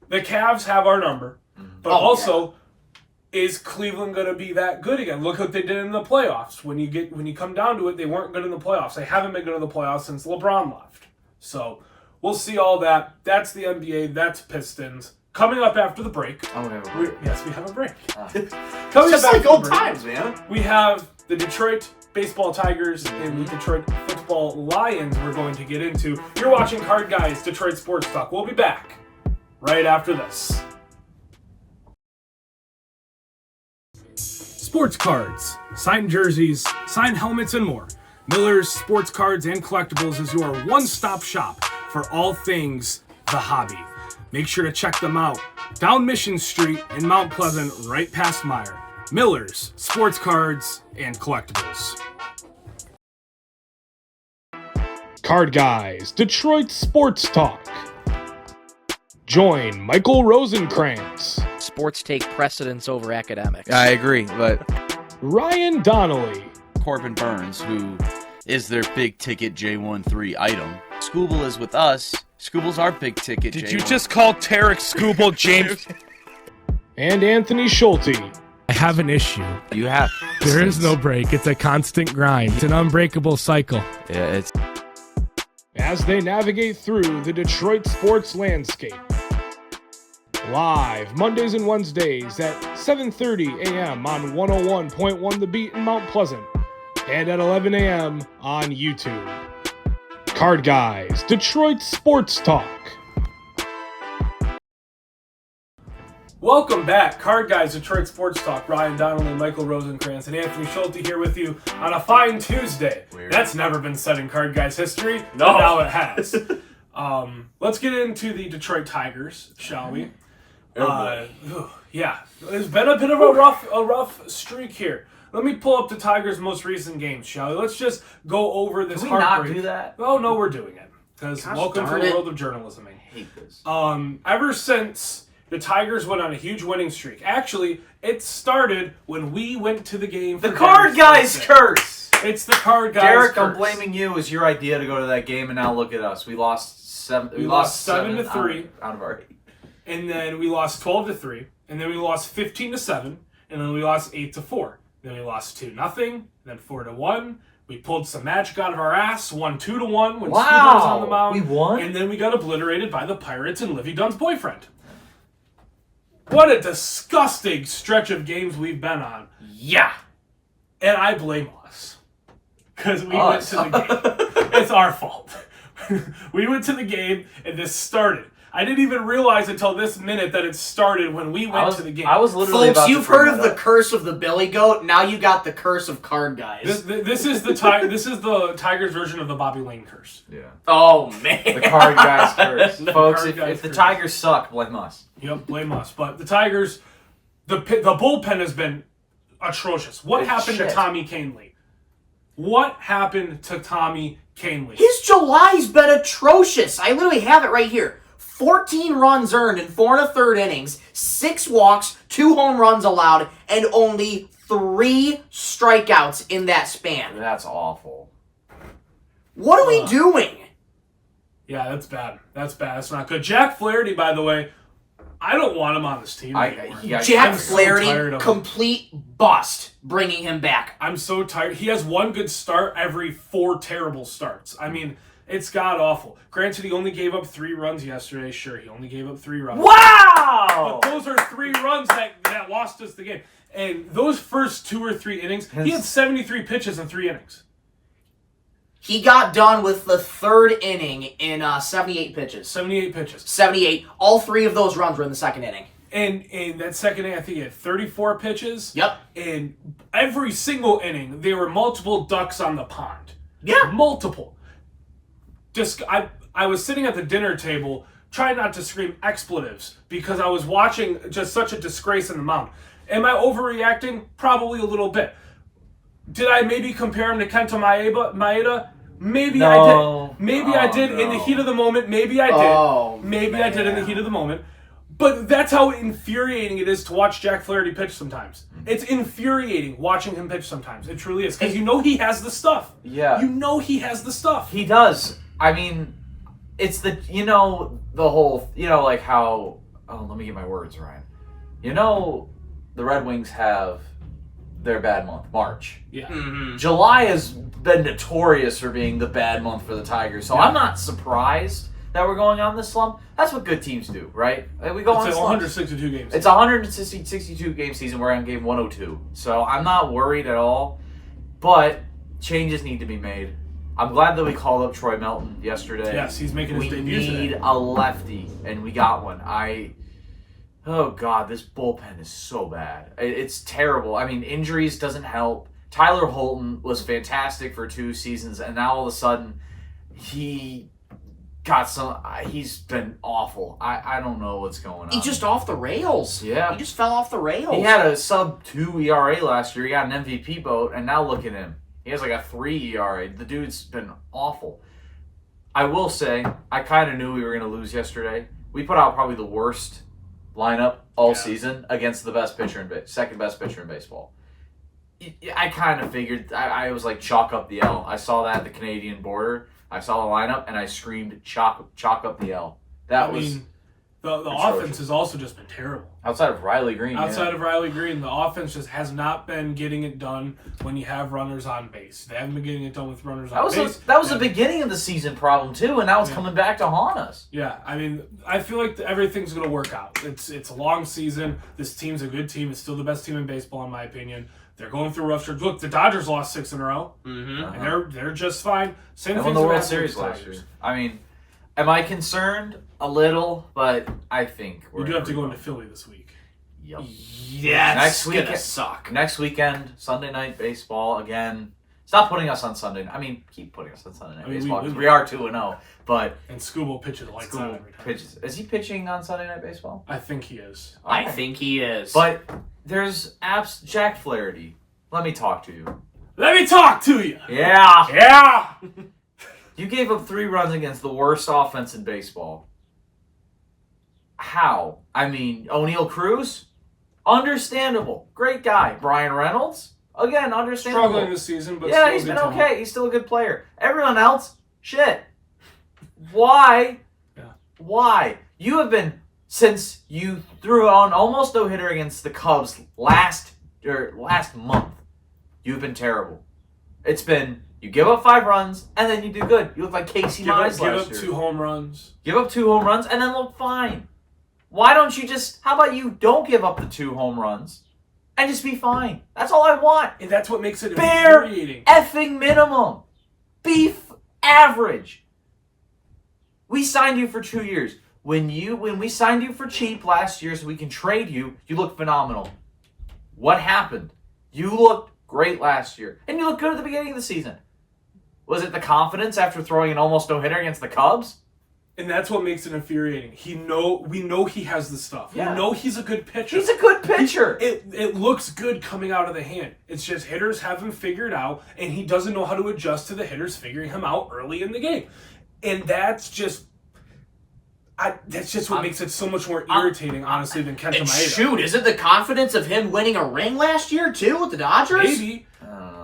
Speaker 2: The Cavs have our number, but is Cleveland going to be that good again? Look what they did in the playoffs. When you come down to it, they weren't good in the playoffs. They haven't been good in the playoffs since LeBron left. So we'll see all that. That's the NBA. That's Pistons. Coming up after the break.
Speaker 3: Oh, we have a break.
Speaker 2: Yes, we have a break.
Speaker 4: Coming up like old times, man.
Speaker 2: We have the Detroit Baseball Tigers and the Detroit Football Lions we're going to get into. You're watching Card Guys, Detroit Sports Talk. We'll be back right after this. Sports cards, signed jerseys, signed helmets, and more. Miller's Sports Cards and Collectibles is your one-stop shop for all things the hobby. Make sure to check them out down Mission Street in Mount Pleasant, right past Meyer. Miller's, sports cards, and collectibles. Card Guys, Detroit Sports Talk. Join Michael Rosenkranz,
Speaker 1: Sports take precedence over academics.
Speaker 5: I agree, but
Speaker 2: Ryan Donnelly,
Speaker 5: Corbin Burns, who is their big ticket J13 item. Scooble is with us. Scooble's our big ticket
Speaker 6: Did
Speaker 5: J1.
Speaker 6: you just call Tarek Scooble James?
Speaker 2: and Anthony Schulte.
Speaker 7: I have an issue.
Speaker 5: You have.
Speaker 7: There is no break. It's a constant grind. It's an unbreakable cycle.
Speaker 5: Yeah, it's.
Speaker 2: As they navigate through the Detroit sports landscape. Live Mondays and Wednesdays at 7:30 a.m. on 101.1 The Beat in Mount Pleasant and at 11 a.m. on YouTube. Card Guys, Detroit Sports Talk. Welcome back, Card Guys, Detroit Sports Talk. Ryan Donnelly, Michael Rosenkranz, and Anthony Schulte here with you on a fine Tuesday.
Speaker 3: Weird.
Speaker 2: That's never been said in Card Guys history,
Speaker 3: No.
Speaker 2: but now it has. Let's get into the Detroit Tigers, shall we? Yeah, it's been a bit of a rough streak here. Let me pull up the Tigers' most recent games, shall we? Let's just go over this
Speaker 3: Can we not
Speaker 2: heartbreak.
Speaker 3: do that?
Speaker 2: Oh, no, we're doing it. Because
Speaker 4: Gosh
Speaker 2: welcome to
Speaker 4: darn
Speaker 2: the
Speaker 4: it.
Speaker 2: world of journalism.
Speaker 3: I hate this.
Speaker 2: Ever since the Tigers went on a huge winning streak, actually, it started when we went to the game.
Speaker 3: The
Speaker 2: for
Speaker 3: Card
Speaker 2: Derek's
Speaker 3: Guys
Speaker 2: birthday.
Speaker 3: curse!
Speaker 2: It's the Card Guys
Speaker 3: Derek,
Speaker 2: curse.
Speaker 3: I'm blaming you. It was your idea to go to that game, and now look at us. We lost seven.
Speaker 2: We lost 7-3.
Speaker 3: out of our 8.
Speaker 2: And then we lost 12-3. And then we lost 15-7. And then we lost 8-4. Then we lost 2-0. Then 4-1. We pulled some magic out of our ass. Won 2-1 when Scuba was on the mound.
Speaker 3: We won?
Speaker 2: And then we got obliterated by the Pirates and Livy Dunn's boyfriend. What a disgusting stretch of games we've been on.
Speaker 3: Yeah.
Speaker 2: And I blame us. Because we went to the game. It's our fault. We went to the game and this started. I didn't even realize until this minute that it started when we went to the game.
Speaker 3: I was literally
Speaker 4: Folks,
Speaker 3: about to
Speaker 4: you've
Speaker 3: bring
Speaker 4: heard of
Speaker 3: that
Speaker 4: the
Speaker 3: up.
Speaker 4: curse of the Billy Goat. Now you got the curse of Card Guys.
Speaker 2: This is the Tigers version of the Bobby Lane curse.
Speaker 3: Yeah.
Speaker 4: Oh, man.
Speaker 3: The Card Guys curse. Folks,
Speaker 2: Card
Speaker 3: if
Speaker 2: Guys
Speaker 3: the
Speaker 2: curse.
Speaker 3: Tigers suck, blame us.
Speaker 2: Yep, blame us. But the Tigers, the bullpen has been atrocious. What
Speaker 3: It's
Speaker 2: happened
Speaker 3: shit.
Speaker 2: to Tommy Canely? What happened to Tommy Canely?
Speaker 4: His July's been atrocious. I literally have it right here. 14 runs earned in 4 1/3 innings, 6 walks, 2 home runs allowed, and only 3 strikeouts in that span.
Speaker 3: That's awful.
Speaker 4: What are we doing?
Speaker 2: Yeah, that's bad. That's bad. That's not good. Jack Flaherty, by the way, I don't want him on this team anymore.
Speaker 4: Jack
Speaker 2: I'm so tired
Speaker 4: Flaherty,
Speaker 2: of him.
Speaker 4: complete bust, bringing him back.
Speaker 2: I'm so tired. He has one good start every 4 terrible starts. I mean, it's god-awful. Granted, he only gave up 3 runs yesterday. Sure, he only gave up 3 runs.
Speaker 3: Wow!
Speaker 2: But those are 3 runs that lost us the game. And those first 2 or 3 innings, he had 73 pitches in 3 innings.
Speaker 4: He got done with the 3rd inning in 78 pitches.
Speaker 2: 78 pitches.
Speaker 4: 78. All 3 of those runs were in the 2nd inning.
Speaker 2: And in that second inning, I think he had 34 pitches.
Speaker 4: Yep.
Speaker 2: And every single inning, there were multiple ducks on the pond.
Speaker 4: Yeah.
Speaker 2: Multiple. Just I was sitting at the dinner table trying not to scream expletives because I was watching just such a disgrace in the mound. Am I overreacting? Probably a little bit. Did I maybe compare him to Kenta Maeda? Maybe I did. Maybe I did in the heat of the moment. Maybe I did.
Speaker 4: Oh,
Speaker 2: maybe I did in the heat of the moment. But that's how infuriating it is to watch Jack Flaherty pitch sometimes. It's infuriating watching him pitch sometimes. It truly is. Because you know he has the stuff.
Speaker 3: Yeah.
Speaker 2: You know he has the stuff.
Speaker 3: He does. I mean, it's the whole, like how, let me get my words right. The Red Wings have their bad month, March.
Speaker 2: Yeah.
Speaker 4: Mm-hmm.
Speaker 3: July has been notorious for being the bad month for the Tigers, so I'm not surprised that we're going on this slump. That's what good teams do, right? Like, we go on
Speaker 2: It's
Speaker 3: slumps.
Speaker 2: 162 games.
Speaker 3: It's a 162 game season. We're on game 102, so I'm not worried at all. But changes need to be made. I'm glad that we called up Troy Melton yesterday.
Speaker 2: Yes, he's making his
Speaker 3: we
Speaker 2: debut today.
Speaker 3: need a lefty, and we got one. Oh God, this bullpen is so bad. It's terrible. I mean, injuries doesn't help. Tyler Holton was fantastic for 2 seasons, and now all of a sudden, he He's been awful. I don't know what's going on.
Speaker 4: He's just off the rails.
Speaker 3: Yeah.
Speaker 4: He just fell off the rails.
Speaker 3: He had a sub-2 ERA last year. He got an MVP vote, and now look at him. He has like a 3 ERA. The dude's been awful. I will say, I kind of knew we were going to lose yesterday. We put out probably the worst lineup all season against the second best pitcher in baseball. I kind of figured. I was like, chalk up the L. I saw that at the Canadian border. I saw the lineup, and I screamed, chalk up the L.
Speaker 2: The offense has also just been terrible.
Speaker 3: Outside of Riley Green.
Speaker 2: Of Riley Green, the offense just has not been getting it done when you have runners on base. They haven't been getting it done with runners on base.
Speaker 3: That was the beginning of the season problem, too, and now it's coming back to haunt us.
Speaker 2: Yeah, I mean, I feel like everything's going to work out. It's a long season. This team's a good team. It's still the best team in baseball, in my opinion. They're going through a rough stretch. Look, the Dodgers lost 6 in a row, and they're just fine. Same thing.
Speaker 3: They won the World Series last year. I mean, am I concerned? A little, but I think
Speaker 2: we do have to go into Philly this week.
Speaker 3: Yep.
Speaker 4: Yeah,
Speaker 3: next week
Speaker 4: gonna suck.
Speaker 3: Next weekend, Sunday night baseball again. Stop putting us on Sunday. I mean, keep putting us on Sunday night baseball because we are 2-0. But
Speaker 2: and Scooble pitches lights out every time.
Speaker 3: Is he pitching on Sunday night baseball?
Speaker 2: I think he is.
Speaker 4: I think he is.
Speaker 3: But there's Jack Flaherty. Let me talk to you.
Speaker 2: Let me talk to you.
Speaker 3: Yeah. You gave up 3 runs against the worst offense in baseball. How? I mean, O'Neal Cruz? Understandable. Great guy. Brian Reynolds? Again, understandable.
Speaker 2: Struggling this season, but
Speaker 3: yeah, he's been okay. He's still a good player. Everyone else? Shit. Why?
Speaker 2: Yeah.
Speaker 3: Why? You have been, since you threw on almost no hitter against the Cubs last month, you've been terrible. It's been, you give up 5 runs, and then you do good. You look like Casey Mize last year.
Speaker 2: Give up 2 home runs.
Speaker 3: Give up 2 home runs, and then look fine. Why don't you how about you don't give up the 2 home runs, and just be fine? That's all I want.
Speaker 2: And that's what makes it
Speaker 3: bare
Speaker 2: infuriating.
Speaker 3: Effing minimum. Beef average. We signed you for 2 years. When we signed you for cheap last year so we can trade you, you looked phenomenal. What happened? You looked great last year, and you looked good at the beginning of the season. Was it the confidence after throwing an almost no-hitter against the Cubs?
Speaker 2: And that's what makes it infuriating. We know he has the stuff.
Speaker 3: Yeah.
Speaker 2: We know he's a good pitcher.
Speaker 3: He's a good pitcher.
Speaker 2: It looks good coming out of the hand. It's just hitters haven't figured out, and he doesn't know how to adjust to the hitters figuring him out early in the game. And that's just what makes it so much more irritating, honestly, than Kenta Maeda.
Speaker 4: Shoot, is it the confidence of him winning a ring last year, too, with the Dodgers?
Speaker 2: Maybe.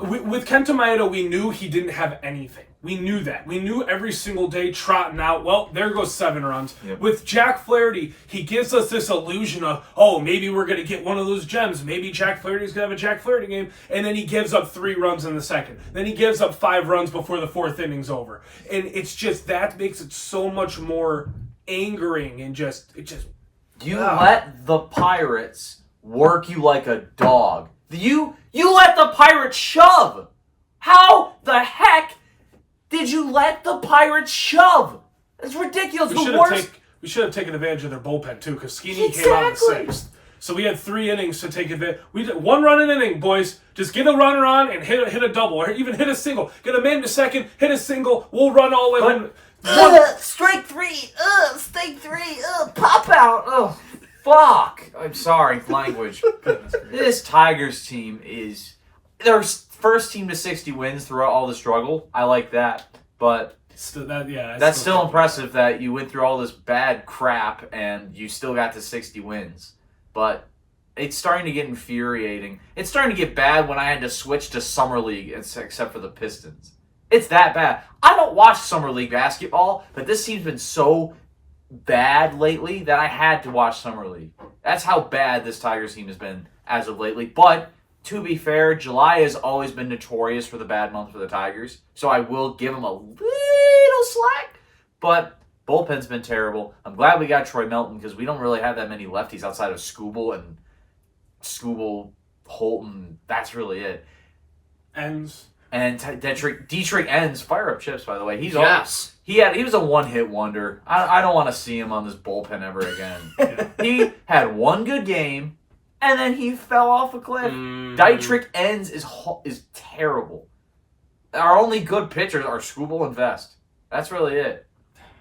Speaker 2: With Kenta Maeda, we knew he didn't have anything. We knew that. We knew every single day trotting out, well, there goes 7 runs.
Speaker 3: Yep.
Speaker 2: With Jack Flaherty, he gives us this illusion of, oh, maybe we're going to get one of those gems. Maybe Jack Flaherty's going to have a Jack Flaherty game. And then he gives up 3 runs in the second. Then he gives up 5 runs before the 4th inning's over. And it's just, that makes it so much more angering and
Speaker 3: You let the Pirates work you like a dog. You let the Pirates shove. How the heck did you let the Pirates shove? It's ridiculous.
Speaker 2: We should have taken advantage of their bullpen, too, because Skeeny came out in the 6th. So we had 3 innings to take advantage. We did 1 run an inning, boys. Just get a runner on and hit a double, or even hit a single. Get a man to second, hit a single. We'll run all in.
Speaker 3: Strike 3. Strike 3. Pop out. Oh, fuck. I'm sorry, language. This Tigers team is their first team to 60 wins throughout all the struggle. I like that, but that's still impressive that you went through all this bad crap and you still got to 60 wins. But it's starting to get infuriating. It's starting to get bad when I had to switch to Summer League except for the Pistons. It's that bad. I don't watch Summer League basketball, but this team's been so bad lately that I had to watch Summer League. That's how bad this Tigers team has been as of lately. But to be fair, July has always been notorious for the bad month for the Tigers, so I will give them a little slack. But bullpen's been terrible. I'm glad we got Troy Melton because we don't really have that many lefties outside of Scooble, Holton. That's really it.
Speaker 2: Ends.
Speaker 3: And Dietrich Ends, fire up chips, by the way. He was a one-hit wonder. I don't want to see him on this bullpen ever again. He had 1 good game, and then he fell off a cliff. Dietrich Ends is terrible. Our only good pitchers are Scooble and Vest. That's really it.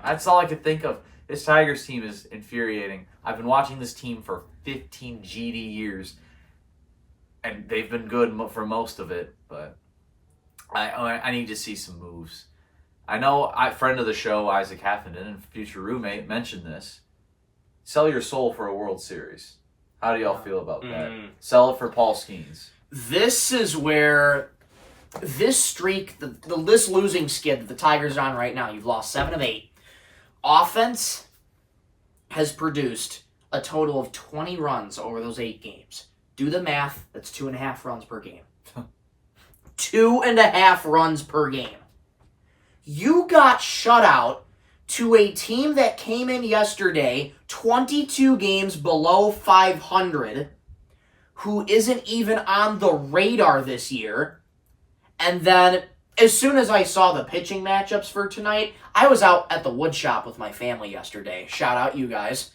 Speaker 3: That's all I could think of. This Tigers team is infuriating. I've been watching this team for 15 GD years, and they've been good for most of it, but I need to see some moves. I know friend of the show, Isaac Haffenden, and future roommate, mentioned this. Sell your soul for a World Series. How do y'all feel about that? Sell it for Paul Skeens.
Speaker 4: This is where this streak, this losing skid that the Tigers are on right now, you've lost 7 of 8. Offense has produced a total of 20 runs over those 8 games. Do the math, that's 2.5 runs per game. 2.5 runs per game. You got shut out to a team that came in yesterday 22 games below 500, who isn't even on the radar this year. And then, as soon as I saw the pitching matchups for tonight, I was out at the wood shop with my family yesterday. Shout out you guys.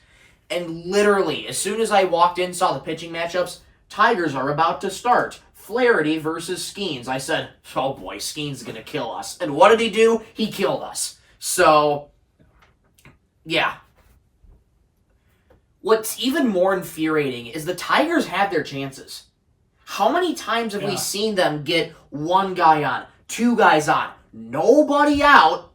Speaker 4: And literally, as soon as I walked in, saw the pitching matchups, Tigers are about to start. Flaherty versus Skeens. I said, oh boy, Skeens is going to kill us. And what did he do? He killed us. So, yeah. What's even more infuriating is the Tigers had their chances. How many times have we seen them get one guy on, 2 guys on, nobody out,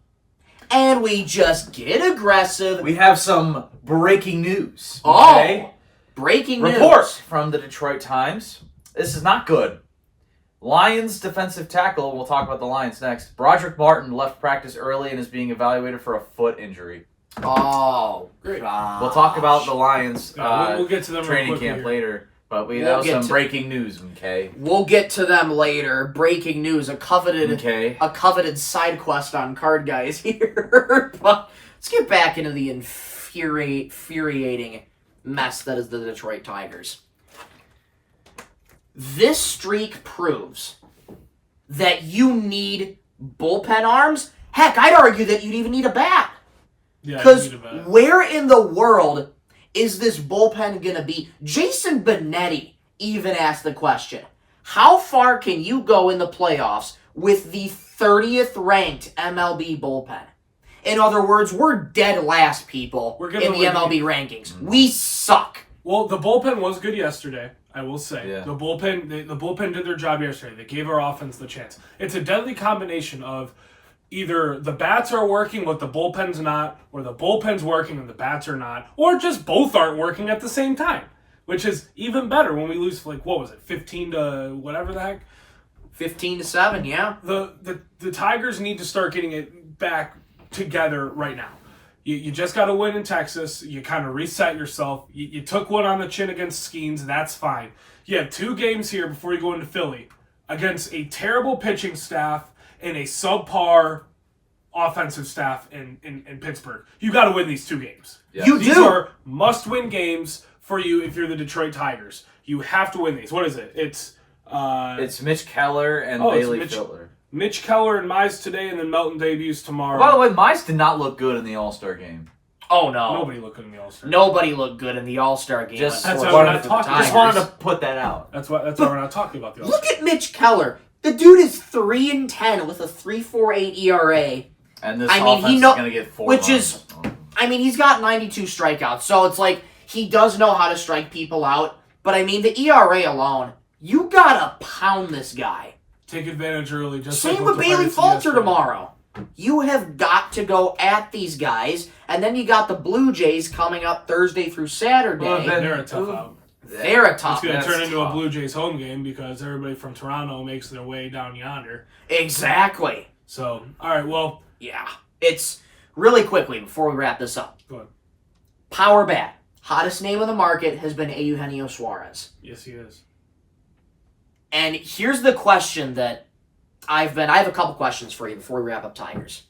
Speaker 4: and we just get aggressive?
Speaker 3: We have some breaking news.
Speaker 4: Okay? Breaking news.
Speaker 3: Report from the Detroit Times. This is not good. Lions defensive tackle, we'll talk about the Lions next. Broderick Martin left practice early and is being evaluated for a foot injury.
Speaker 4: Oh, gosh.
Speaker 3: We'll talk about the Lions
Speaker 2: we'll get to them
Speaker 3: training camp
Speaker 2: here.
Speaker 3: later. But that was some breaking news, okay?
Speaker 4: We'll get to them later. Breaking news, a coveted side quest on Card Guys here. But let's get back into the infuriating mess that is the Detroit Tigers. This streak proves that you need bullpen arms. Heck, I'd argue that you'd even need a bat. Because where in the world is this bullpen going to be? Jason Benetti even asked the question, how far can you go in the playoffs with the 30th ranked MLB bullpen? In other words, we're dead last, people, in the MLB rankings. We suck.
Speaker 2: Well, the bullpen was good yesterday, I will say.
Speaker 3: Yeah.
Speaker 2: The bullpen did their job yesterday. They gave our offense the chance. It's a deadly combination of either the bats are working but the bullpen's not, or the bullpen's working and the bats are not, or just both aren't working at the same time, which is even better when we lose, 15 to whatever the heck?
Speaker 4: 15-7, yeah.
Speaker 2: The Tigers need to start getting it back together right now. You just got to win in Texas. You kind of reset yourself. You took one on the chin against Skeens. That's fine. You have 2 games here before you go into Philly against a terrible pitching staff and a subpar offensive staff in Pittsburgh. You got to win these 2 games.
Speaker 3: Yeah.
Speaker 2: These are must-win games for you if you're the Detroit Tigers. You have to win these. What is it? It's
Speaker 3: Mitch Keller and Bailey Fitler.
Speaker 2: Mitch Keller and Mize today, and then Melton debuts tomorrow.
Speaker 3: By the way, Mize did not look good in the All-Star game.
Speaker 4: Oh, no.
Speaker 2: Nobody looked good in the All-Star game.
Speaker 4: Nobody looked good in the All-Star game.
Speaker 3: Just
Speaker 2: wanted
Speaker 3: to put that out.
Speaker 2: That's why we're not talking about the All-Star
Speaker 4: Look at Mitch Keller. The dude is 3-10 with a 3.48 ERA.
Speaker 3: And this offense is going to get 4 runs.
Speaker 4: He's got 92 strikeouts, so it's like he does know how to strike people out. But the ERA alone, you gotta pound this guy.
Speaker 2: Take advantage early.
Speaker 4: Same with Bailey Falter tomorrow. You have got to go at these guys, and then you got the Blue Jays coming up Thursday through Saturday.
Speaker 2: Well, they're a tough out.
Speaker 4: They're a tough.
Speaker 2: It's going to turn into a Blue Jays home game because everybody from Toronto makes their way down yonder.
Speaker 4: Exactly.
Speaker 2: So, all right, well.
Speaker 4: Yeah. It's really quickly before we wrap this up.
Speaker 2: Go ahead.
Speaker 4: Power bat. Hottest name on the market has been Eugenio Suarez.
Speaker 2: Yes, he is.
Speaker 4: And here's the question that I have a couple questions for you before we wrap up Tigers.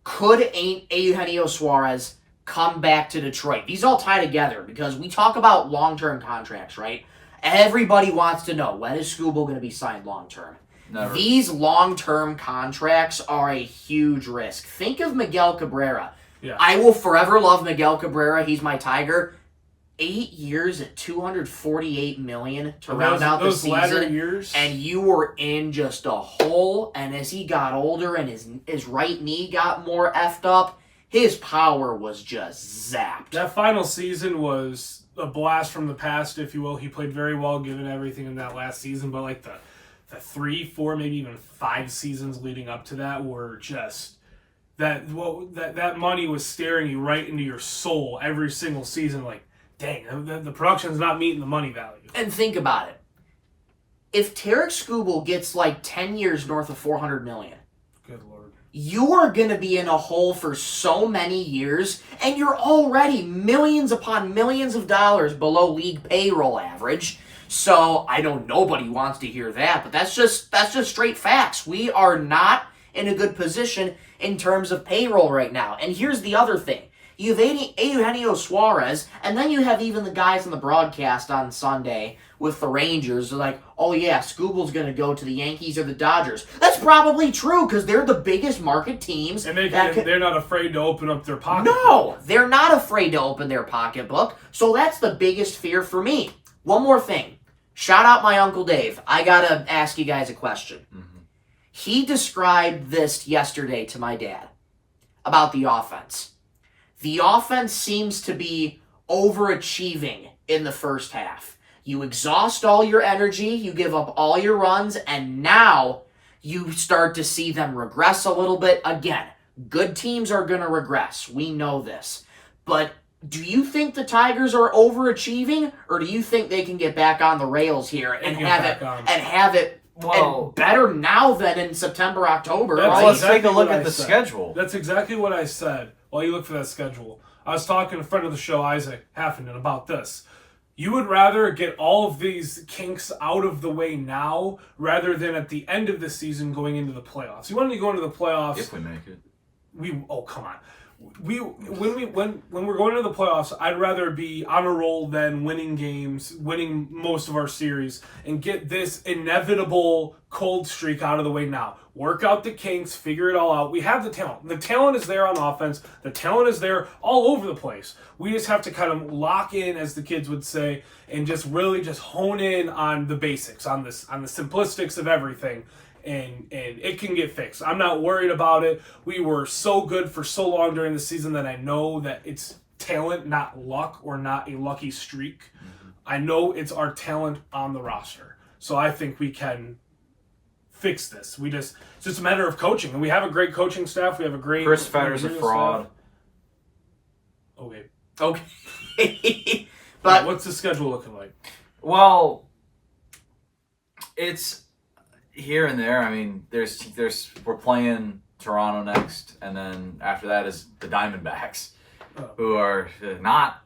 Speaker 4: Could Eugenio Suarez come back to Detroit? These all tie together because we talk about long-term contracts, right? Everybody wants to know, when is Skubal going to be signed long-term?
Speaker 3: Never.
Speaker 4: These long-term contracts are a huge risk. Think of Miguel Cabrera.
Speaker 2: Yeah.
Speaker 4: I will forever love Miguel Cabrera. He's my Tiger. 8 years at $248 million to round out the season.
Speaker 2: Those latter years.
Speaker 4: And you were in just a hole. And as he got older and his right knee got more effed up, his power was just zapped.
Speaker 2: That final season was a blast from the past, if you will. He played very well given everything in that last season, but like the 3, 4, maybe even 5 seasons leading up to that were just that money was staring you right into your soul every single season. Like, dang, the production's not meeting the money value.
Speaker 4: And think about it. If Tarek Skubal gets like 10 years north of $400 million,
Speaker 2: Good Lord.
Speaker 4: you are going to be in a hole for so many years, and you're already millions upon millions of dollars below league payroll average. So I know nobody wants to hear that, but that's just straight facts. We are not in a good position in terms of payroll right now. And here's the other thing. You have Eugenio Suarez, and then you have even the guys on the broadcast on Sunday with the Rangers. They're like, oh yeah, Skubal's going to go to the Yankees or the Dodgers. That's probably true because they're the biggest market teams.
Speaker 2: And they're not afraid to open up their pocketbook.
Speaker 4: No, they're not afraid to open their pocketbook. So that's the biggest fear for me. One more thing. Shout out my Uncle Dave. I got to ask you guys a question. Mm-hmm. He described this yesterday to my dad about the offense. The offense seems to be overachieving in the first half. You exhaust all your energy, you give up all your runs, and now you start to see them regress a little bit. Again, good teams are going to regress. We know this. But do you think the Tigers are overachieving, or do you think they can get back on the rails here and have it and better now than in September, October?
Speaker 3: Let's take a look at the schedule.
Speaker 2: That's exactly what I said while you look for that schedule. I was talking to a friend of the show, Isaac Haffenden, about this. You would rather get all of these kinks out of the way now rather than at the end of the season going into the playoffs. You want to go into the playoffs.
Speaker 3: If we make it.
Speaker 2: Come on. When we're going into the playoffs, I'd rather be on a roll than winning games, winning most of our series, and get this inevitable cold streak out of the way now. Work out the kinks, figure it all out. We have the talent. The talent is there on offense. The talent is there all over the place. We just have to kind of lock in, as the kids would say, and just really just hone in on the basics, on the simplistics of everything. And it can get fixed. I'm not worried about it. We were so good for so long during the season that I know that it's talent, not luck, or not a lucky streak. Mm-hmm. I know it's our talent on the roster. So I think we can fix this. It's just a matter of coaching. And we have a great coaching staff. We have a great...
Speaker 3: Chris Fetter's a fraud.
Speaker 2: Staff.
Speaker 4: Okay. But
Speaker 2: what's the schedule looking like?
Speaker 3: Well, it's... here and there. I mean, we're playing Toronto next, and then after that is the Diamondbacks, who are not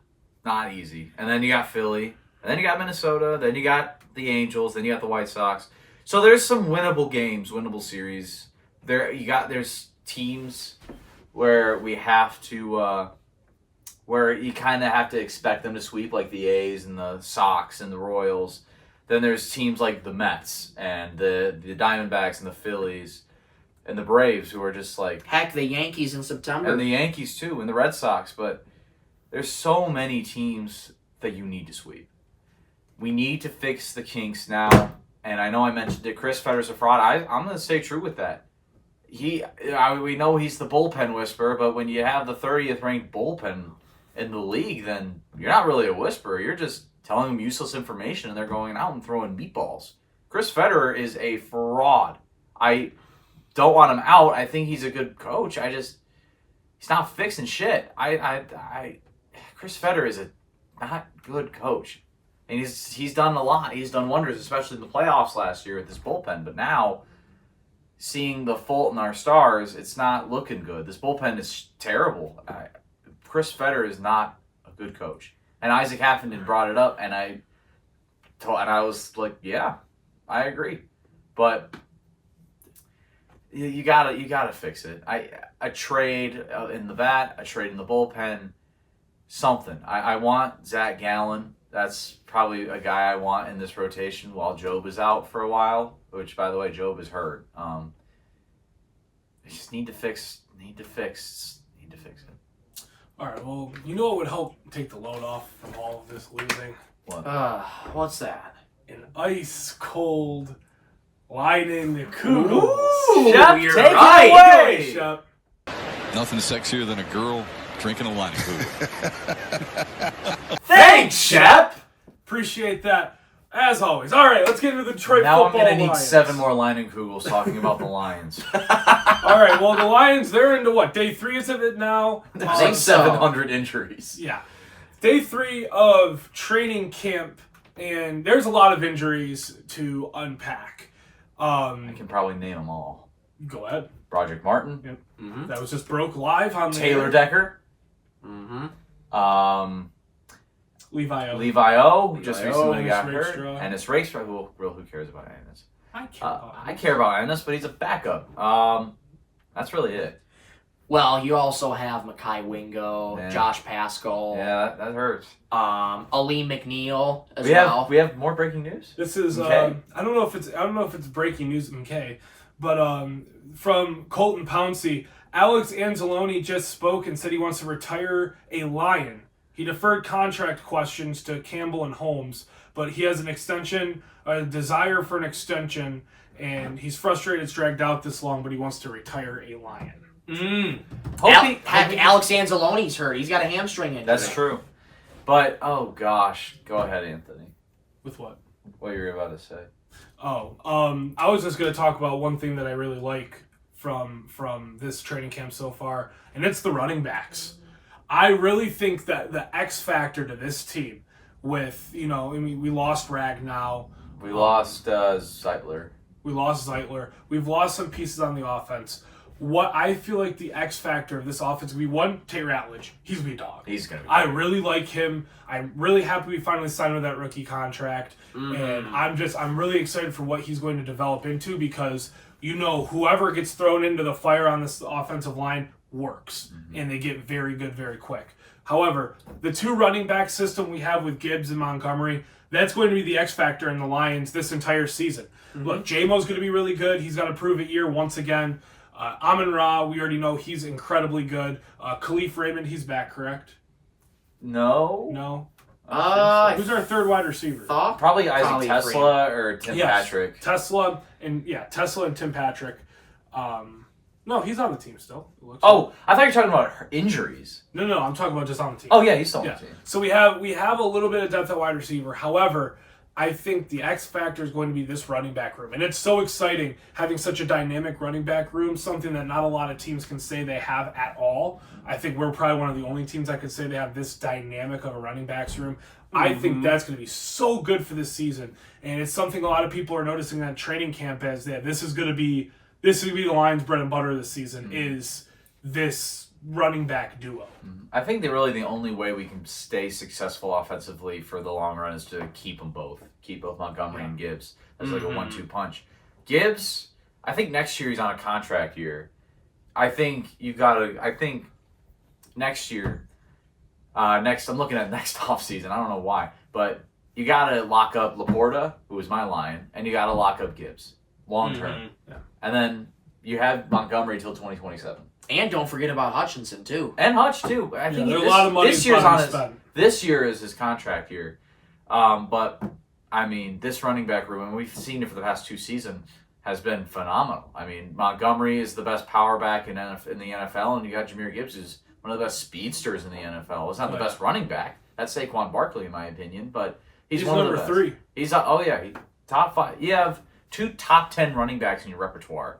Speaker 3: easy. And then you got Philly, and then you got Minnesota, then you got the Angels, then you got the White Sox. So there's some winnable games, winnable series. There's teams where we have to where you kind of have to expect them to sweep, like the A's and the Sox and the Royals. Then there's teams like the Mets and the Diamondbacks and the Phillies and the Braves, who are just like...
Speaker 4: Heck, the Yankees in September.
Speaker 3: And the Yankees, too, and the Red Sox. But there's so many teams that you need to sweep. We need to fix the kinks now. And I know I mentioned it. Chris Fetter's a fraud. I'm going to stay true with that. We know he's the bullpen whisperer, but when you have the 30th ranked bullpen in the league, then you're not really a whisperer. You're just telling them useless information, and they're going out and throwing meatballs. Chris Fetter is a fraud. I don't want him out. I think he's a good coach. He's not fixing shit. Chris Fetter is a not good coach. And he's done a lot. He's done wonders, especially in the playoffs last year with his bullpen. But now, seeing the fault in our stars, it's not looking good. This bullpen is terrible. Chris Fetter is not a good coach. And Isaac Haffenden brought it up, and I was like, yeah, I agree. But you gotta fix it. A trade in the bat, a trade in the bullpen, something. I want Zach Gallen. That's probably a guy I want in this rotation while Job is out for a while. Which, by the way, Job is hurt. I just need to fix it.
Speaker 2: All right, well, you know what would help take the load off from all of this losing?
Speaker 3: What?
Speaker 4: What's that?
Speaker 2: An ice-cold line in the Kugels.
Speaker 3: Shep,
Speaker 4: You're
Speaker 3: take
Speaker 4: right.
Speaker 3: it away!
Speaker 2: Shep.
Speaker 8: Nothing sexier than a girl drinking a Leinenkugel.
Speaker 3: Thanks, Shep!
Speaker 2: Appreciate that. As always. All right, let's get into the Detroit
Speaker 3: Now I'm
Speaker 2: football
Speaker 3: going to need
Speaker 2: Lions.
Speaker 3: 7 more Leinenkugels talking about the Lions.
Speaker 2: All right, well, the Lions, they're into what? Day 3 is of it now?
Speaker 3: I think 700 injuries.
Speaker 2: Yeah. Day 3 of training camp, and there's a lot of injuries to unpack.
Speaker 3: I can probably name them all.
Speaker 2: Go ahead.
Speaker 3: Broderick Martin.
Speaker 2: Yep. Mm-hmm. That was just broke live on the
Speaker 3: Taylor Decker.
Speaker 4: Mm-hmm.
Speaker 2: Levi
Speaker 3: O. Just recently
Speaker 2: Ennis
Speaker 3: got hurt.
Speaker 2: Rakestraw.
Speaker 3: Ennis Rakestraw. Who cares about Ennis?
Speaker 2: I
Speaker 3: I care about Ennis, but he's a backup. That's really it.
Speaker 4: Well, you also have Mekhi Wingo,
Speaker 3: Yeah.
Speaker 4: Josh Pascal,
Speaker 3: Yeah, that hurts.
Speaker 4: Aleem McNeil as
Speaker 3: We
Speaker 4: well.
Speaker 3: have more breaking news.
Speaker 2: This is
Speaker 3: Okay.
Speaker 2: I don't know if it's breaking news, MK, but from Colton Pouncey, Alex Anzalone just spoke and said he wants to retire a Lion. He deferred contract questions to Campbell and Holmes, but he has an extension, a desire for an extension, and he's frustrated it's dragged out this long, but he wants to retire a Lion.
Speaker 4: Heck, Alex Anzalone's hurt. He's got a hamstring injury.
Speaker 3: That's true. But, oh gosh. Go ahead, Anthony.
Speaker 2: With what?
Speaker 3: What you were about to say.
Speaker 2: I was just going to talk about one thing that I really like from this training camp so far, and it's the running backs. I really think that the X factor to this team with, we lost Ragnow.
Speaker 3: We lost Zeitler.
Speaker 2: We lost Zeitler. We've lost some pieces on the offense. What I feel like the X factor of this offense would be, one, Tate Ratledge. He's going to be a dog.
Speaker 3: He's going to be
Speaker 2: I really like him. I'm really happy we finally signed with that rookie contract. And I'm really excited for what he's going to develop into because, whoever gets thrown into the fire on this offensive line works. And they get very good very quick. However, the 2 running back system we have with Gibbs and Montgomery, that's going to be the X factor in the Lions this entire season. Look, J-Mo's going to be really good. He's got to prove it year once again. Amon-Ra, we already know he's incredibly good. Khalif Raymond, he's back, correct?
Speaker 3: No.
Speaker 2: No?
Speaker 4: Who's
Speaker 2: Who's our third wide receiver?
Speaker 3: Probably Isaac
Speaker 4: Probably
Speaker 3: Tesla or Tim
Speaker 2: Yes,
Speaker 3: Patrick.
Speaker 2: Tesla and Tim Patrick. No, he's on the team still. it looks
Speaker 3: Oh, I thought you were talking about injuries.
Speaker 2: like. No, I'm talking about just on the team.
Speaker 3: Oh, yeah, he's still on
Speaker 2: Yeah.
Speaker 3: the team.
Speaker 2: So we have a little bit of depth at wide receiver. However, I think the X factor is going to be this running back room. And it's so exciting having such a dynamic running back room, something that not a lot of teams can say they have at all. I think we're probably one of the only teams that could say they have this dynamic of a running backs room. I think that's going to be so good for this season. And it's something a lot of people are noticing at training camp as that this is going to be the Lions' bread and butter this season is this running back duo.
Speaker 3: I think the only way we can stay successful offensively for the long run is to keep them both. Keep both Montgomery and Gibbs. That's like a 1-2 punch. Gibbs, I think next year he's on a contract year. I think next year, I'm looking at next offseason. I don't know why. But you got to lock up Laporta, who was my Lion, and you got to lock up Gibbs long term.
Speaker 2: Yeah.
Speaker 3: And then you have Montgomery till 2027.
Speaker 4: And don't forget about Hutchinson, too.
Speaker 3: And Hutch too. I think
Speaker 2: there's a lot of money
Speaker 3: this year's on his,
Speaker 2: spent.
Speaker 3: This year is his contract year. But I mean, this running back room, and we've seen it for the past 2 seasons, has been phenomenal. I mean, Montgomery is the best power back in the NFL, and you got Jahmyr Gibbs, who's one of the best speedsters in the NFL. He's not the best running back. That's Saquon Barkley, in my opinion, but he's one of the best.
Speaker 2: number 3.
Speaker 3: He's top 5. You have 2 top 10 running backs in your repertoire.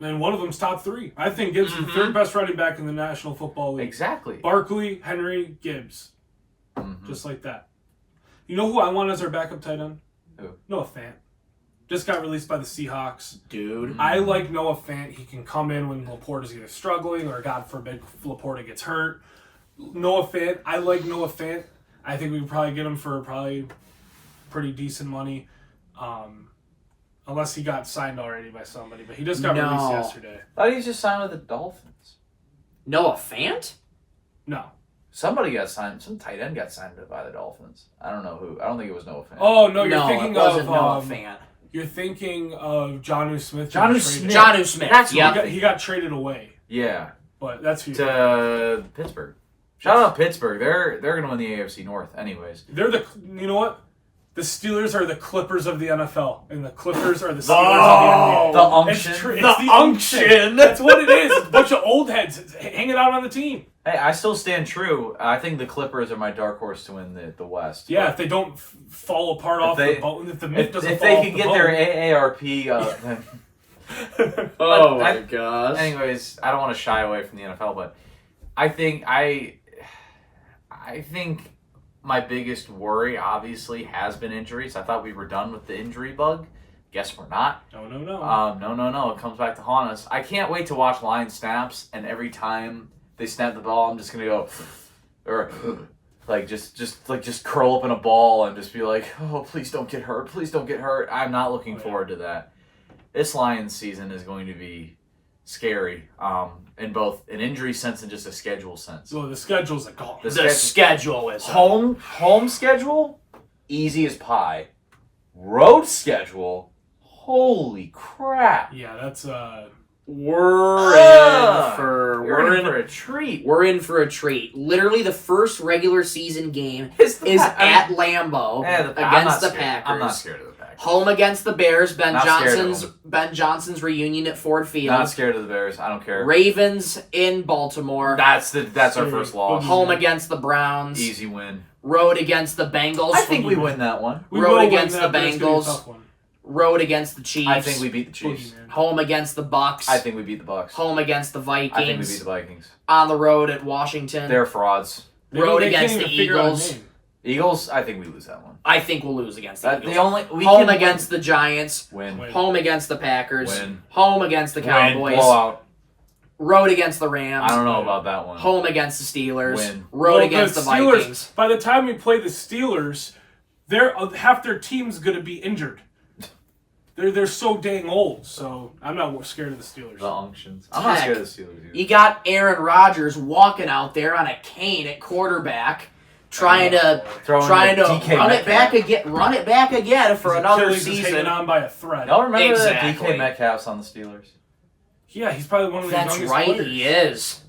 Speaker 2: And one of them's top 3. I think Gibbs is the third best running back in the National Football League.
Speaker 3: Exactly.
Speaker 2: Barkley, Henry, Gibbs. Just like that. You know who I want as our backup tight end?
Speaker 3: Who?
Speaker 2: Noah Fant. Just got released by the Seahawks.
Speaker 4: Dude.
Speaker 2: I like Noah Fant. He can come in when Laporta's either struggling or, God forbid, Laporta gets hurt. Noah Fant. I like Noah Fant. I think we could probably get him for probably pretty decent money. Unless he got signed already by somebody. But he just got released yesterday.
Speaker 3: I thought he just signed with the Dolphins.
Speaker 4: Noah Fant?
Speaker 2: No.
Speaker 3: Somebody got signed. Some tight end got signed by the Dolphins. I don't know who. I don't think it was Noah Fant.
Speaker 2: Oh, no, you're
Speaker 4: No,
Speaker 2: thinking
Speaker 4: it wasn't
Speaker 2: of
Speaker 4: Noah Fant.
Speaker 2: You're thinking of Jonnu Smith.
Speaker 3: Jonnu Smith.
Speaker 4: Jonnu Smith.
Speaker 3: That's
Speaker 4: yep.
Speaker 2: He got traded away.
Speaker 3: Yeah.
Speaker 2: But that's who.
Speaker 3: To Pittsburgh. Shout out Pittsburgh. They're going to win the AFC North anyways.
Speaker 2: You know what? The Steelers are the Clippers of the NFL, and the Clippers are the Steelers of the NBA.
Speaker 3: The unction.
Speaker 2: It's the unction. That's what it is. It's a bunch of old heads hanging out on the team.
Speaker 3: Hey, I still stand true. I think the Clippers are my dark horse to win the West.
Speaker 2: Yeah, if they don't fall apart off the boat, if the myth doesn't
Speaker 3: if
Speaker 2: fall
Speaker 3: they
Speaker 2: off
Speaker 3: can
Speaker 2: the
Speaker 3: get
Speaker 2: boat.
Speaker 3: their AARP, then
Speaker 4: Oh my gosh.
Speaker 3: anyways, I don't want to shy away from the NFL, but I think my biggest worry obviously has been injuries. I thought we were done with the injury bug. Guess we're not.
Speaker 2: No.
Speaker 3: No. It comes back to haunt us. I can't wait to watch Lions snaps, and every time they snap the ball, I'm just gonna go, or like just curl up in a ball and just be like, oh, please don't get hurt. Please don't get hurt. I'm not looking forward to that. This Lions season is going to be scary, in both an injury sense and just a schedule sense.
Speaker 2: So the schedule's a gauntlet.
Speaker 4: The schedule is
Speaker 3: Home schedule, easy as pie. Road schedule, holy crap.
Speaker 2: Yeah, that's
Speaker 4: We're in
Speaker 3: We're in for a treat.
Speaker 4: We're in for a treat. Literally, the first regular season game
Speaker 3: is
Speaker 4: at Lambeau against the Packers.
Speaker 3: I'm not scared of the Packers.
Speaker 4: Home against the Bears. Ben
Speaker 3: Not
Speaker 4: Johnson's reunion at Ford Field.
Speaker 3: Not scared of the Bears. I don't care.
Speaker 4: Ravens in Baltimore.
Speaker 3: That's our first loss.
Speaker 4: Home against the Browns.
Speaker 3: Easy win.
Speaker 4: Road against the Bengals.
Speaker 3: I think we win that one.
Speaker 4: Road against the Bengals. Road against the Chiefs.
Speaker 3: I think we beat the Chiefs.
Speaker 4: Home against the Bucks.
Speaker 3: I think we beat the Bucks.
Speaker 4: Home against the Vikings.
Speaker 3: I think we beat the Vikings.
Speaker 4: On the road at Washington.
Speaker 3: They're frauds.
Speaker 4: Road against the Eagles.
Speaker 3: Eagles, I think we lose that one.
Speaker 4: I think we'll lose against the Eagles.
Speaker 3: Home
Speaker 4: against the Giants.
Speaker 3: Win.
Speaker 4: Home against the Packers.
Speaker 3: Win.
Speaker 4: Home against the Cowboys.
Speaker 3: Blowout.
Speaker 4: Road against the Rams.
Speaker 3: I don't know about that one.
Speaker 4: Home against the Steelers.
Speaker 3: Win.
Speaker 4: Road against the
Speaker 2: Steelers,
Speaker 4: Vikings.
Speaker 2: By the time we play the Steelers, half their team's going to be injured. They're so dang old, so I'm not scared of the Steelers.
Speaker 3: The unctions. I'm not scared of the Steelers either.
Speaker 4: You got Aaron Rodgers walking out there on a cane at quarterback, trying to run it back again for another
Speaker 2: Achilles is
Speaker 4: season.
Speaker 2: hanging on by a thread.
Speaker 3: Y'all remember
Speaker 4: Exactly.
Speaker 3: that DK Metcalf's on the Steelers?
Speaker 2: Yeah, he's probably one of the
Speaker 4: That's
Speaker 2: youngest
Speaker 4: right,
Speaker 2: players.
Speaker 4: he is.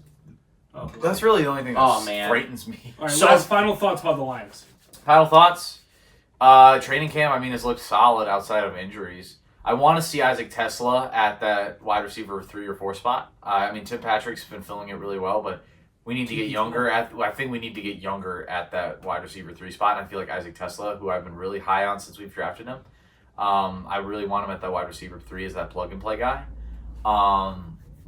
Speaker 2: Oh,
Speaker 3: That's really the only thing
Speaker 4: Oh,
Speaker 3: that
Speaker 4: man.
Speaker 3: frightens me.
Speaker 2: all right,
Speaker 4: So-
Speaker 2: last final thoughts about the Lions.
Speaker 3: Final thoughts? Training camp, has looked solid outside of injuries. I want to see Isaac Tesla at that wide receiver 3 or 4 spot. Tim Patrick's been filling it really well, but we need to get younger. I think we need to get younger at that wide receiver 3 spot. And I feel like Isaac Tesla, who I've been really high on since we've drafted him, I really want him at that wide receiver 3 as that plug and play guy.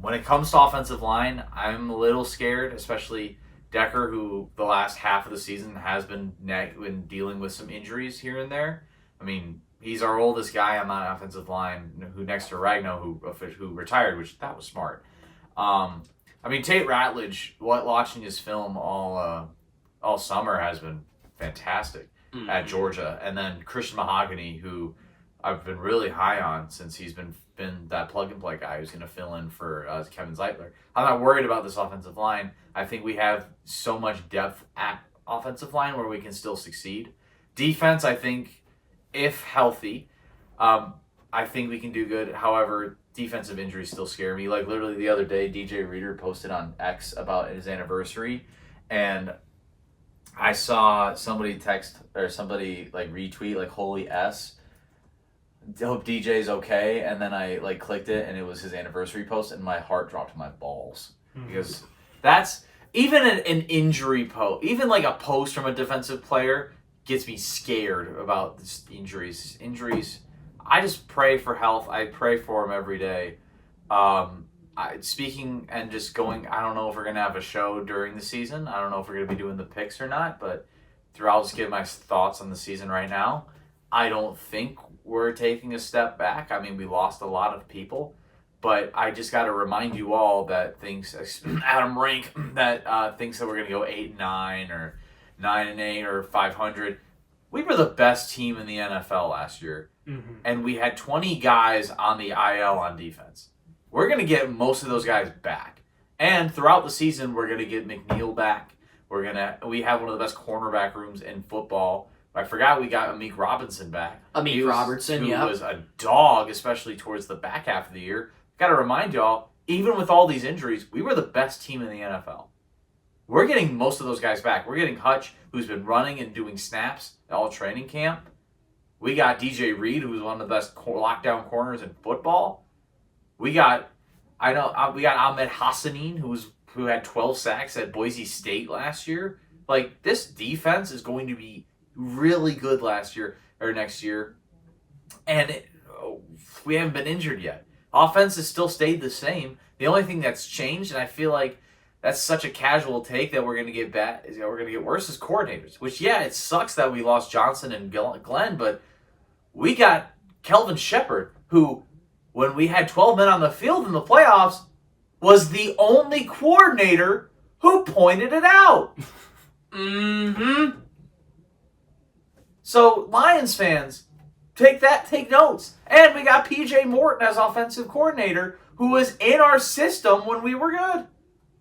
Speaker 3: When it comes to offensive line, I'm a little scared, especially Decker, who the last half of the season has been dealing with some injuries here and there. He's our oldest guy on that offensive line, who next to Ragno, who retired, which that was smart. Tate Ratledge, watching his film all summer has been fantastic at Georgia, and then Christian Mahogany, who I've been really high on since he's been that plug and play guy who's going to fill in for Kevin Zeitler. I'm not worried about this offensive line. I think we have so much depth at offensive line where we can still succeed. Defense, I think, if healthy, I think we can do good. However, defensive injuries still scare me. Like, literally the other day, DJ Reader posted on X about his anniversary, and I saw somebody text or somebody retweet holy S. Hope DJ's okay, and then I clicked it, and it was his anniversary post, and my heart dropped to my balls because that's even an injury post, even a post from a defensive player gets me scared about this injuries. I just pray for health. I pray for him every day. Speaking and just going, I don't know if we're gonna have a show during the season. I don't know if we're gonna be doing the picks or not, but I'll just give my thoughts on the season right now. I don't think we're taking a step back. We lost a lot of people, but I just got to remind you all that Adam Rink, that thinks that we're going to go 8-9 or 9-8 or 500. We were the best team in the NFL last year, and we had 20 guys on the IL on defense. We're going to get most of those guys back, and throughout the season, we're going to get McNeil back. We have one of the best cornerback rooms in football. I forgot we got Amik Robinson back.
Speaker 4: Who
Speaker 3: was a dog, especially towards the back half of the year. Got to remind y'all, even with all these injuries, we were the best team in the NFL. We're getting most of those guys back. We're getting Hutch, who's been running and doing snaps all training camp. We got DJ Reed, who's one of the best lockdown corners in football. We got Ahmed Hassanin, who had 12 sacks at Boise State last year. Like, this defense is going to be really good next year. And we haven't been injured yet. Offense has still stayed the same. The only thing that's changed, and I feel like that's such a casual take that we're going to get bad, is that we're going to get worse as coordinators. Which, yeah, it sucks that we lost Johnson and Glenn, but we got Kelvin Shepard, who, when we had 12 men on the field in the playoffs, was the only coordinator who pointed it out. Mm-hmm. So, Lions fans, take notes. And we got P.J. Morton as offensive coordinator, who was in our system when we were good.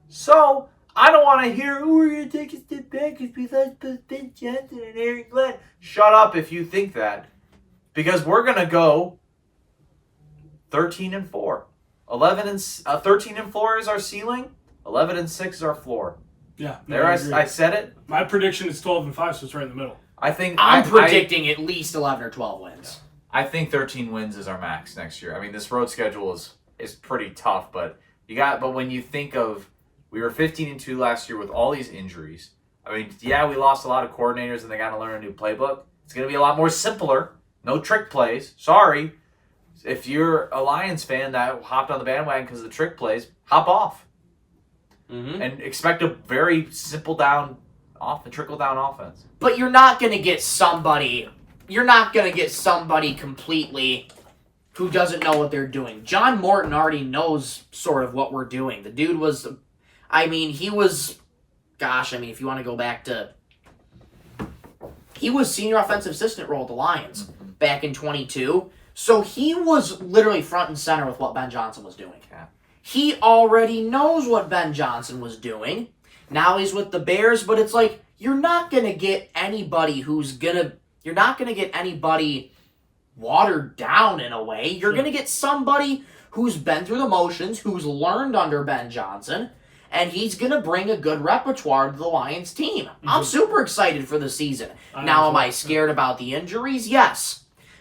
Speaker 3: So, I don't want to hear, we're going to take a step back because we lost both Ben Johnson and Aaron Glenn. Shut up if you think that. Because we're going to go 13-4. 13-4 is our ceiling. 11-6 is our floor.
Speaker 2: Yeah.
Speaker 3: There, I said it.
Speaker 2: My prediction is 12-5, so it's right in the middle.
Speaker 4: I'm predicting at least 11 or 12 wins.
Speaker 3: I think 13 wins is our max next year. I mean, this road schedule is pretty tough, but when you think of, we were 15-2 last year with all these injuries. I mean, yeah, we lost a lot of coordinators and they got to learn a new playbook. It's going to be a lot more simpler. No trick plays. Sorry. If you're a Lions fan that hopped on the bandwagon because of the trick plays, hop off. Mm-hmm. And expect a very trickle down offense.
Speaker 4: But you're not going to get somebody completely who doesn't know what they're doing. John Morton already knows sort of what we're doing. The dude was, if you want to go back to, he was senior offensive assistant role at the Lions back in 22. So he was literally front and center with what Ben Johnson was doing.
Speaker 3: Yeah.
Speaker 4: He already knows what Ben Johnson was doing. Now he's with the Bears, but it's like, you're not going to get anybody watered down in a way. You're going to get somebody who's been through the motions, who's learned under Ben Johnson, and he's going to bring a good repertoire to the Lions team. Mm-hmm. I'm super excited for the season. Now, am I scared about the injuries? Yes.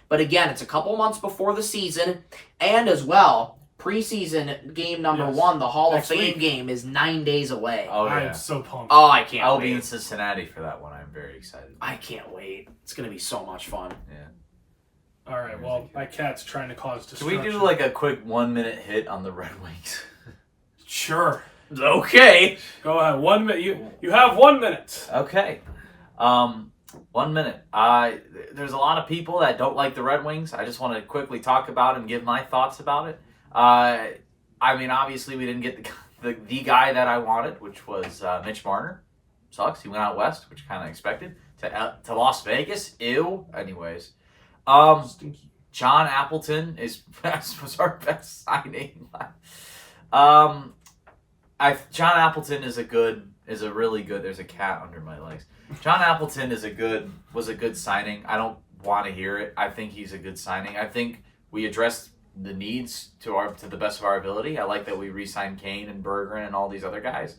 Speaker 4: But again, it's a couple months before the season, and as well, preseason game number 1, the Hall of Fame game, is 9 days away.
Speaker 3: Oh, yeah.
Speaker 2: I'm so pumped.
Speaker 4: Oh, I can't wait.
Speaker 3: I'll be in Cincinnati for that one. I'm very excited.
Speaker 4: I can't wait. It's going to be so much fun.
Speaker 3: Yeah.
Speaker 2: All right, well, my cat's trying to cause destruction.
Speaker 3: Can we do like a quick 1-minute hit on the Red Wings?
Speaker 2: Sure.
Speaker 4: Okay.
Speaker 2: Go ahead. 1 minute. You have 1 minute.
Speaker 3: Okay. 1 minute. There's a lot of people that don't like the Red Wings. I just want to quickly talk about and give my thoughts about it. I mean, obviously, we didn't get the guy that I wanted, which was Mitch Marner. Sucks. He went out west, which kind of expected. To Las Vegas. Ew. Anyways. John Appleton was our best signing. John Appleton is a really good. There's a cat under my legs. John Appleton was a good signing. I don't want to hear it. I think he's a good signing. I think we addressed the needs to the best of our ability. I like that we re-signed Kane and Bergeron and all these other guys.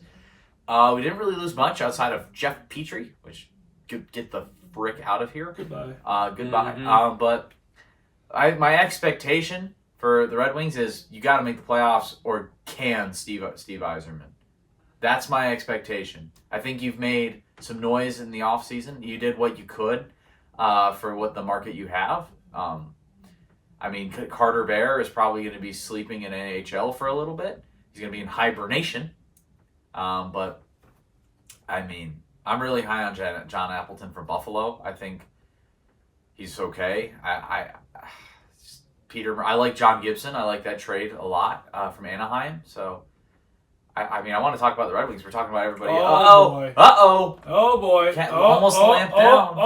Speaker 3: We didn't really lose much outside of Jeff Petrie, which could get the frick out of here.
Speaker 2: Goodbye.
Speaker 3: Mm-hmm. But my expectation for the Red Wings is you got to make the playoffs or can Steve Yzerman. That's my expectation. I think you've made some noise in the offseason. You did what you could for what the market you have. I mean, Carter Bear is probably going to be sleeping in NHL for a little bit. He's going to be in hibernation. But, I mean, I'm really high on John Appleton from Buffalo. I think he's okay. I like John Gibson. I like that trade a lot from Anaheim. So, I mean, I want to talk about the Red Wings. We're talking about everybody.
Speaker 2: Boy.
Speaker 3: Uh-oh.
Speaker 2: Oh, boy.
Speaker 3: Almost lamped down.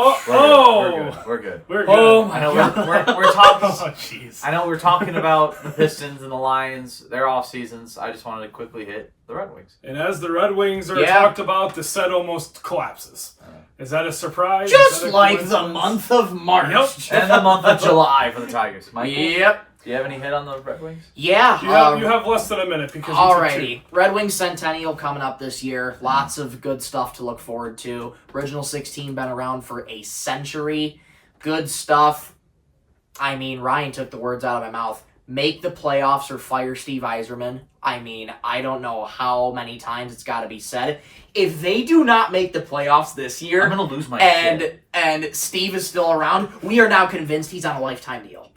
Speaker 3: We're good.
Speaker 2: Oh,
Speaker 3: my God. We're talking.
Speaker 2: Oh, jeez.
Speaker 3: I know we're talking about the Pistons and the Lions, their off seasons. I just wanted to quickly hit the Red Wings.
Speaker 2: And as the Red Wings are talked about, the set almost collapses. Is that a surprise?
Speaker 4: Just like the month of March.
Speaker 2: Yep.
Speaker 3: And the month of July for the Tigers. Michael,
Speaker 4: yep.
Speaker 3: Do you have any hit on the Red Wings?
Speaker 4: Yeah.
Speaker 2: You have less than a minute because
Speaker 4: alrighty. Red Wings Centennial coming up this year. Lots of good stuff to look forward to. Original 16 been around for a century. Good stuff. I mean, Ryan took the words out of my mouth. Make the playoffs or fire Steve Yzerman. I mean, I don't know how many times it's got to be said. If they do not make the playoffs this year,
Speaker 3: I'm going to lose my shit.
Speaker 4: And Steve is still around, we are now convinced he's on a lifetime deal.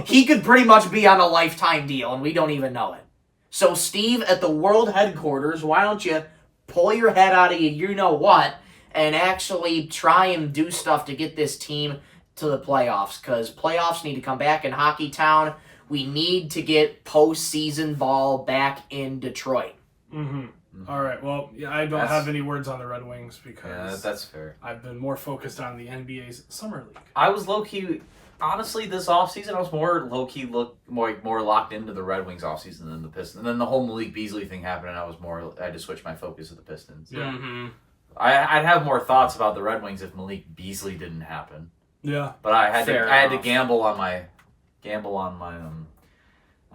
Speaker 4: He could pretty much be on a lifetime deal, and we don't even know it. So, Steve, at the world headquarters, why don't you pull your head out of you-know-what and actually try and do stuff to get this team to the playoffs, because playoffs need to come back in Hockey Town. We need to get postseason ball back in Detroit.
Speaker 2: All right. Well, yeah, I don't have any words on the Red Wings because
Speaker 3: that's fair.
Speaker 2: I've been more focused on the NBA's Summer League.
Speaker 3: I was low-key, honestly, this offseason, I was more low-key, more locked into the Red Wings offseason than the Pistons. And then the whole Malik Beasley thing happened, and I had to switch my focus to the Pistons.
Speaker 2: Yeah.
Speaker 3: I'd have more thoughts about the Red Wings if Malik Beasley didn't happen.
Speaker 2: Yeah.
Speaker 3: But I had to
Speaker 4: enough.
Speaker 3: gamble on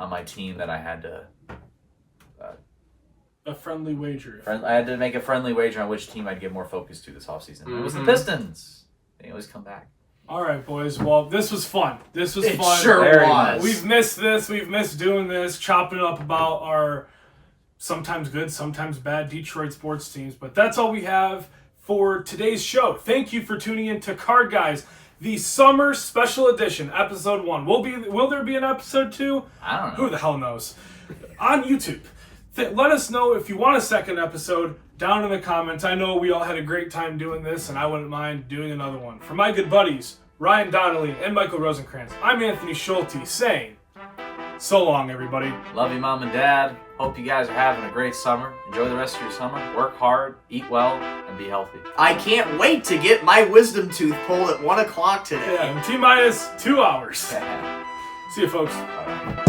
Speaker 3: my team that I had to.
Speaker 2: A friendly wager.
Speaker 3: I had to make a friendly wager on which team I'd give more focus to this offseason. It was the Pistons. They always come back.
Speaker 2: All right, boys. Well, this was fun.
Speaker 4: It
Speaker 2: fun.
Speaker 4: sure was.
Speaker 2: We've missed this. We've missed doing this, chopping up about our sometimes good, sometimes bad Detroit sports teams. But that's all we have for today's show. Thank you for tuning in to Card Guys, the summer special edition, episode 1. Will there be an episode 2?
Speaker 3: I don't know.
Speaker 2: Who the hell knows? On YouTube. Let us know if you want a second episode down in the comments. I know we all had a great time doing this, and I wouldn't mind doing another one. For my good buddies, Ryan Donnelly and Michael Rosenkranz, I'm Anthony Schulte saying, so long, everybody.
Speaker 3: Love you, Mom and Dad. Hope you guys are having a great summer. Enjoy the rest of your summer. Work hard, eat well, and be healthy.
Speaker 4: I can't wait to get my wisdom tooth pulled at 1 o'clock today.
Speaker 2: Yeah, T-minus 2 hours. See you, folks.
Speaker 3: Bye.